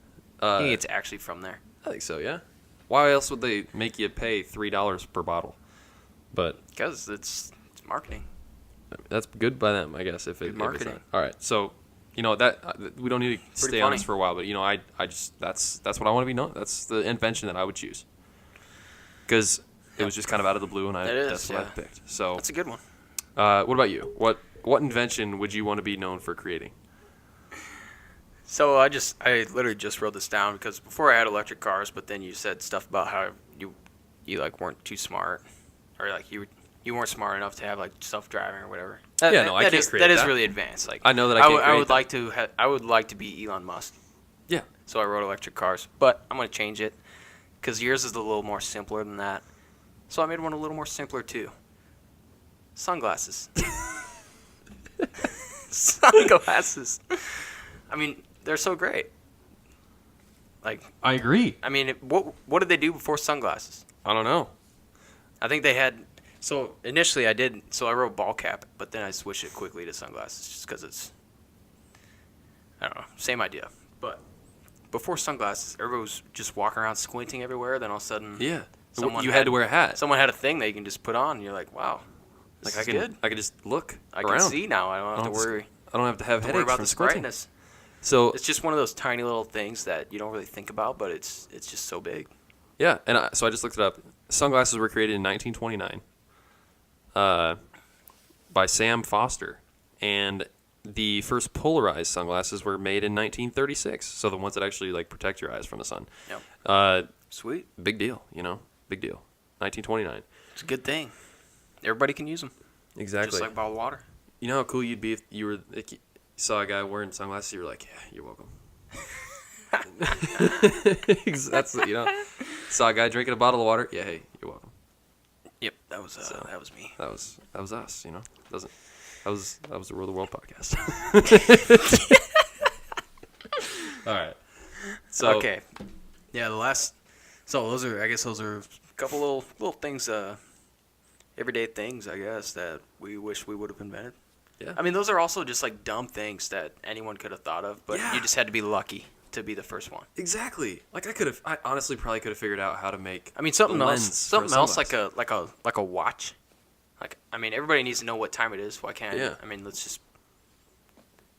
S2: I think it's actually from there.
S1: I think so. Yeah. Why else would they make you pay $3 per bottle? But
S2: Because it's marketing.
S1: that's good by them, I guess. If it's
S2: marketing.
S1: not. All right. So, you know that we don't need to stay on
S2: funny.
S1: this for a while, but you know, I just that's what I want to be known. That's the invention that I would choose. Because it was just kind of out of the blue, and that's what I picked. So
S2: That's a good one.
S1: what about you? What invention would you want to be known for creating?
S2: So I literally just wrote this down because before I had electric cars, but then you said stuff about how you like weren't too smart, or like you weren't smart enough to have like self-driving or whatever.
S1: I can't create
S2: that is
S1: that.
S2: really advanced. Like
S1: I know that I can't
S2: I
S1: create
S2: would
S1: that.
S2: like to I would like to be Elon Musk.
S1: Yeah.
S2: So I wrote electric cars, but I'm gonna change it because yours is a little more simpler than that. So I made one a little more simpler too. Sunglasses. Sunglasses. I mean, they're so great. Like,
S1: I agree.
S2: I mean, what did they do before sunglasses?
S1: I don't know.
S2: I think they had. So initially I did. So I wrote ball cap, but then I switched it quickly to sunglasses just because it's. I don't know. Same idea. But before sunglasses, everybody was just walking around squinting everywhere. Then all of a sudden,
S1: Yeah.
S2: Someone
S1: You had to wear a hat.
S2: someone had a thing that you can just put on. And you're like, wow, this
S1: Like
S2: is good.
S1: I could just look
S2: I
S1: around.
S2: can see now. I don't have to worry.
S1: I don't have to have
S2: Don't worry
S1: headaches
S2: about
S1: from
S2: this
S1: squinting.
S2: brightness.
S1: So
S2: It's just one of those tiny little things that you don't really think about, but it's just so big.
S1: yeah, and so I just looked it up. Sunglasses were created in 1929 by Sam Foster, and the first polarized sunglasses were made in 1936. So the ones that actually like protect your eyes from the sun.
S2: Yep. Sweet.
S1: Big deal, big deal. 1929.
S2: It's a good thing. Everybody can use them.
S1: Exactly.
S2: Just like bottled water.
S1: You know how cool you'd be if you were like, you saw a guy wearing sunglasses. You were like, yeah, you're welcome. That's saw a guy drinking a bottle of water. Yeah, hey, you're
S2: that was me.
S1: That was us. You know, that was the Rule the World podcast. All right. So
S2: okay. Yeah, the last. So those are a couple little things, everyday things, I guess, that we wish we would have invented.
S1: Yeah.
S2: I mean, those are also just like dumb things that anyone could have thought of, but you just had to be lucky to be the first one.
S1: Exactly. Like I honestly probably could have figured out how to make.
S2: I mean, something else like a watch. Like, I mean, everybody needs to know what time it is. Why can't?
S1: Yeah.
S2: I mean, let's just.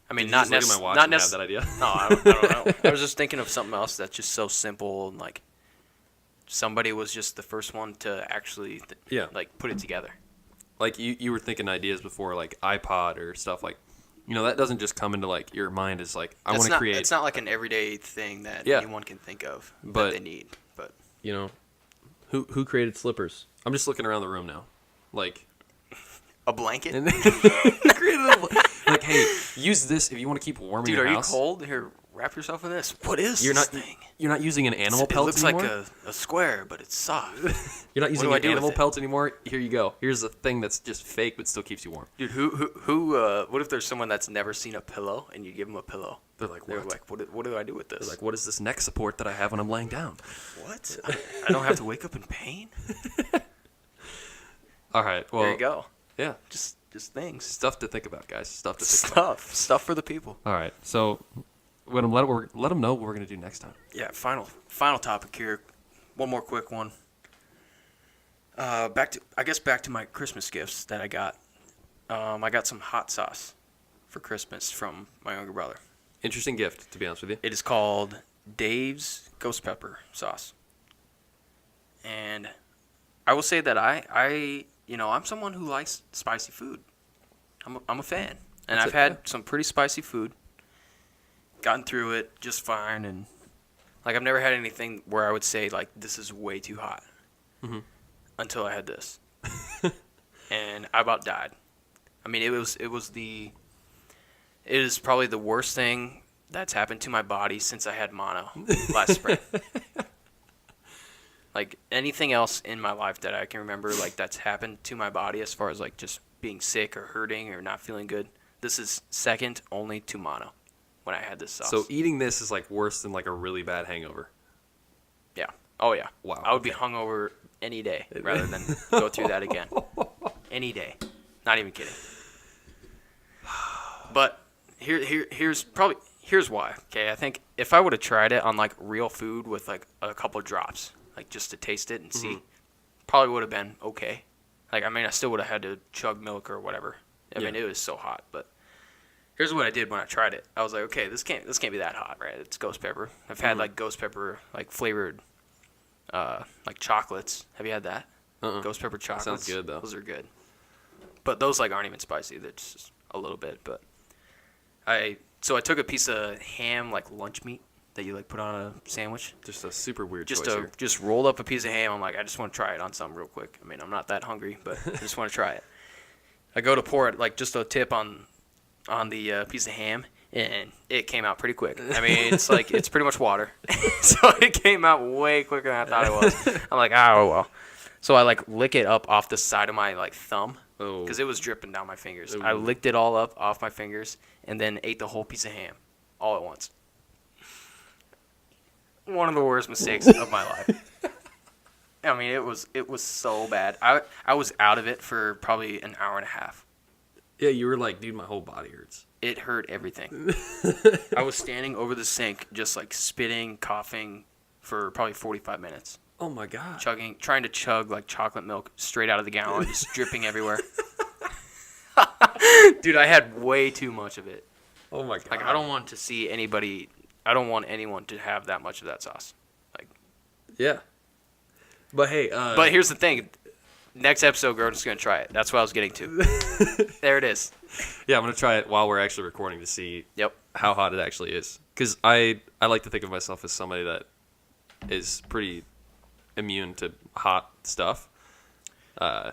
S2: I mean,
S1: Did
S2: not
S1: you just look at my watch
S2: not
S1: and have
S2: necessarily.
S1: that idea.
S2: No, I don't know. I was just thinking of something else that's just so simple and like. Somebody was just the first one to actually, like, put it together.
S1: Like you were thinking ideas before, like iPod or stuff like. You know, that doesn't just come into, like, your mind as, like, I want to create.
S2: It's not like an everyday thing that anyone can think of that they need. But,
S1: you know, who created slippers? I'm just looking around the room now. Like.
S2: A blanket?
S1: Like, hey, use this if you want to keep warm in your house.
S2: Dude, are you cold? Here, wrap yourself in this. What is this thing?
S1: You're not using an animal pelt anymore?
S2: It looks like a square, but it's soft.
S1: You're not using an animal pelt anymore? Here you go. Here's a thing that's just fake but still keeps you warm.
S2: Dude, what if there's someone that's never seen a pillow and you give them a pillow?
S1: They're like,
S2: what do I do with this?
S1: They're like, what is this neck support that I have when I'm laying down?
S2: What? I don't have to wake up in pain?
S1: All right, well.
S2: There you go.
S1: Yeah.
S2: Just things.
S1: Stuff to think about, guys. Stuff
S2: for the people.
S1: All right, so let them know what we're going to do next time.
S2: Yeah, final topic here. One more quick one. Back to my Christmas gifts that I got. I got some hot sauce for Christmas from my younger brother.
S1: Interesting gift, to be honest with you.
S2: It is called Dave's Ghost Pepper Sauce. And I will say that I'm someone who likes spicy food. I'm a fan. And I've had some pretty spicy food. Gotten through it just fine. And, like, I've never had anything where I would say, like, this is way too hot. Mm-hmm. Until I had this. And I about died. I mean, it is probably the worst thing that's happened to my body since I had mono last spring. Like, anything else in my life that I can remember, like, that's happened to my body as far as, like, just being sick or hurting or not feeling good, this is second only to mono when I had this sauce.
S1: So eating this is, like, worse than, like, a really bad hangover.
S2: Yeah. Oh, yeah.
S1: Wow.
S2: I would be hungover any day rather than go through that again. Any day. Not even kidding. But here's why. Okay, I think if I would have tried it on, like, real food with, like, a couple drops, like, just to taste it and see, probably would have been okay. Like, I mean, I still would have had to chug milk or whatever. I mean, it was so hot. But here's what I did when I tried it. I was like, okay, this can't be that hot, right? It's ghost pepper. I've had, like, ghost pepper, like, flavored, like, chocolates. Have you had that? Ghost pepper chocolates.
S1: That sounds good, though.
S2: Those are good. But those, like, aren't even spicy. They're just a little bit. But I took a piece of ham, like, lunch meat that you, like, put on a sandwich.
S1: Just a super weird choice here.
S2: Just rolled up a piece of ham. I'm like, I just want to try it on something real quick. I mean, I'm not that hungry, but I just want to try it. I go to pour it, like, just a tip on the piece of ham, and it came out pretty quick. I mean, it's like, it's pretty much water. So it came out way quicker than I thought it was. I'm like, oh, well. So I, like, lick it up off the side of my, like, thumb because it was dripping down my fingers. I licked it all up off my fingers and then ate the whole piece of ham all at once. One of the worst mistakes of my life. I mean, it was so bad. I was out of it for probably an hour and a half.
S1: Yeah, you were like, dude, my whole body hurts.
S2: It hurt everything. I was standing over the sink, just like spitting, coughing for probably 45 minutes.
S1: Oh my god.
S2: Trying to chug like chocolate milk straight out of the gallon, just dripping everywhere. Dude, I had way too much of it.
S1: Oh my god.
S2: Like, I don't want anyone to have that much of that sauce. Like,
S1: yeah. But hey,
S2: but here's the thing. Next episode, Grotnes is going to try it. That's what I was getting to. There it is.
S1: Yeah, I'm going to try it while we're actually recording to see how hot it actually is. Because I like to think of myself as somebody that is pretty immune to hot stuff. I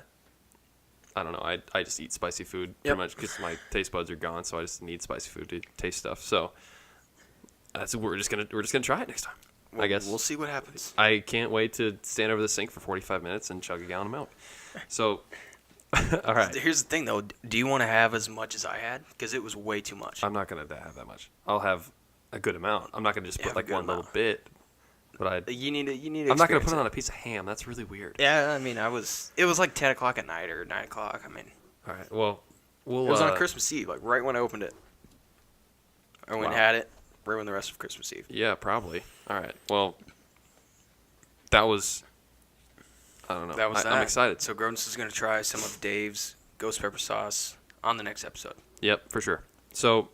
S1: don't know. I just eat spicy food pretty much because my taste buds are gone, so I just need spicy food to taste stuff. So we're just gonna try it next time. I guess.
S2: We'll see what happens.
S1: I can't wait to stand over the sink for 45 minutes and chug a gallon of milk. So, all right.
S2: Here's the thing, though. Do you want to have as much as I had? Because it was way too much.
S1: I'm not going to have that much. I'll have a good amount. I'm not going to just put like one little bit. But
S2: you need to.
S1: I'm not going to put it on a piece of ham. That's really weird.
S2: Yeah, I mean, it was like 10 o'clock at night or 9 o'clock. I mean.
S1: All right. Well, it
S2: was on Christmas Eve, like right when I opened it. I went and had it right when the rest of Christmas Eve.
S1: Yeah, probably. All right. Well, that was. I don't know. I'm excited.
S2: So Grotnes is going to try some of Dave's ghost pepper sauce on the next episode.
S1: Yep, for sure. So,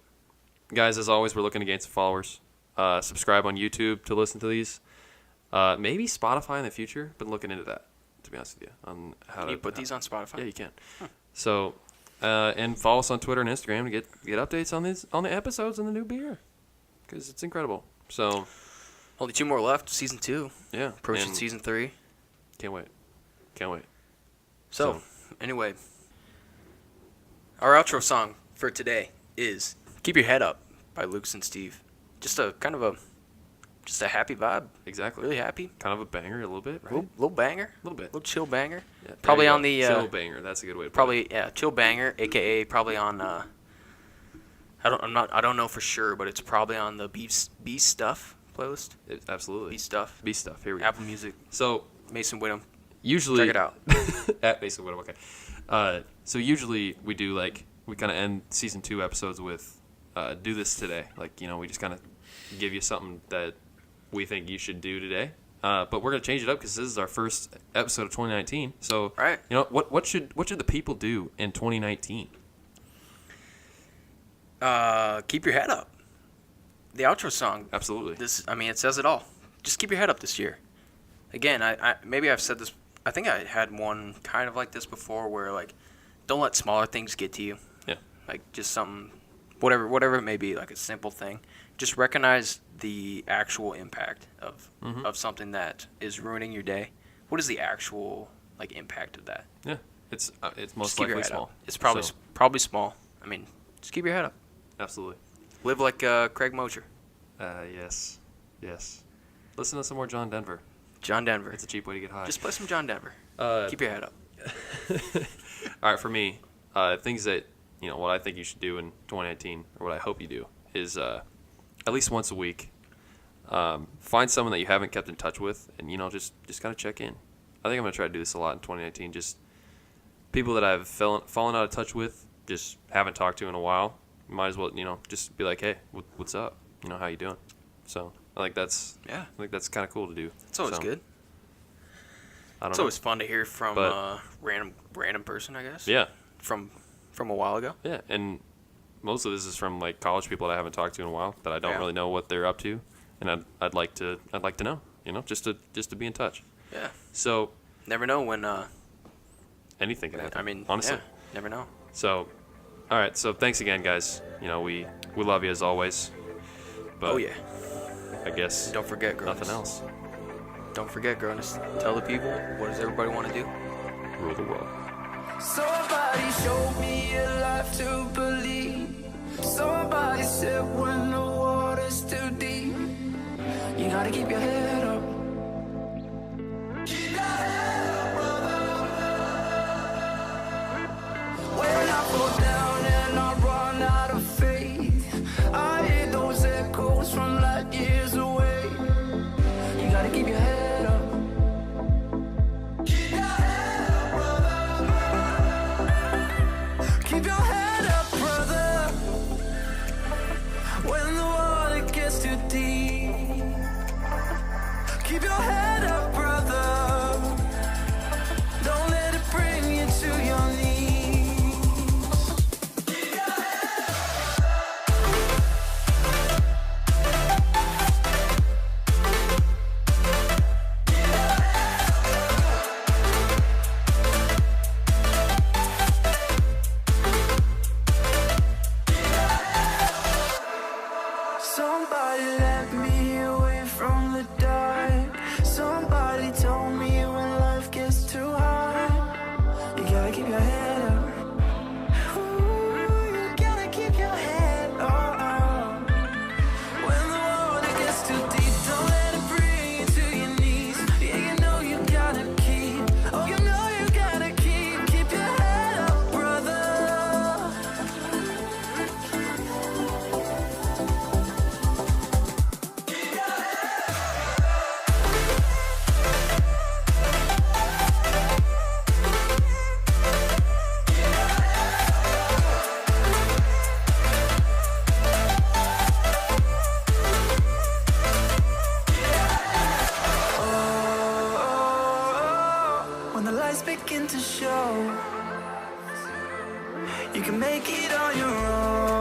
S1: guys, as always, we're looking to gain some followers. Subscribe on YouTube to listen to these. Maybe Spotify in the future. Been looking into that, to be honest with you. On how
S2: can you put these on Spotify?
S1: Yeah, you can. So, and follow us on Twitter and Instagram to get updates on the episodes and the new beer, because it's incredible. So,
S2: only 2 more left. Season 2.
S1: Yeah,
S2: approaching season 3.
S1: Can't wait.
S2: So, anyway, our outro song for today is "Keep Your Head Up" by Lucas and Steve. Just a happy vibe.
S1: Exactly.
S2: Really happy.
S1: Kind of a banger, a little bit, right?
S2: Little banger.
S1: A little bit.
S2: Little chill banger.
S1: Yeah,
S2: probably on the
S1: chill banger. That's a good way to put it.
S2: Probably chill banger, aka probably on. I don't know for sure, but it's probably on the Beast Stuff playlist.
S1: Absolutely.
S2: Beast Stuff.
S1: Here we go.
S2: Apple Music.
S1: So
S2: Mason Whittam.
S1: Usually
S2: check it out.
S1: At Mason Whittam. Okay. So usually we do we kind of end season 2 episodes with do this today. We just kind of give you something that we think you should do today. But we're gonna change it up because this is our first episode of 2019. So
S2: right.
S1: What should the people do in 2019?
S2: Keep your head up. The outro song.
S1: Absolutely.
S2: It says it all. Just keep your head up this year. Again, maybe I've said this. I think I had one kind of like this before, where don't let smaller things get to you.
S1: Yeah.
S2: Just something, whatever it may be, like a simple thing. Just recognize the actual impact of something that is ruining your day. What is the actual impact of that?
S1: Yeah. It's most likely small.
S2: It's probably small. Just keep your head up.
S1: Absolutely.
S2: Live like Craig Mosher.
S1: Yes. Listen to some more John Denver.
S2: John Denver.
S1: It's a cheap way to get high.
S2: Just play some John Denver. Keep your head up.
S1: All right, for me, things that what I think you should do in 2019, or what I hope you do, is at least once a week, find someone that you haven't kept in touch with, and just kind of check in. I think I'm gonna try to do this a lot in 2019. Just people that I've fallen out of touch with, just haven't talked to in a while. Might as well just be like, hey, what's up? How you doing? So I think that's kind of cool to do.
S2: It's always good.
S1: It's
S2: always fun to hear from a random person, I guess.
S1: Yeah.
S2: From a while ago.
S1: Yeah, and most of this is from college people that I haven't talked to in a while, that I don't really know what they're up to, and I'd like to know, just to be in touch.
S2: Yeah.
S1: So
S2: never know when
S1: anything can happen. Honestly,
S2: never know.
S1: So, all right. So thanks again, guys. We love you as always. But
S2: yeah.
S1: I guess
S2: don't forget Grotnes.
S1: Nothing else.
S2: Don't forget Grotnes. Tell the people, what does everybody want to do?
S1: Rule the world.
S3: Somebody showed me a life to believe. Somebody said when the water's too deep, you gotta keep your head up. Keep your head up, brother. When I fall down and I run out of faith, I hear those echoes from light years away. You gotta keep your head up. Keep your head up, brother. Keep your head up, brother. When the water gets too deep, begin to show. You can make it on your own.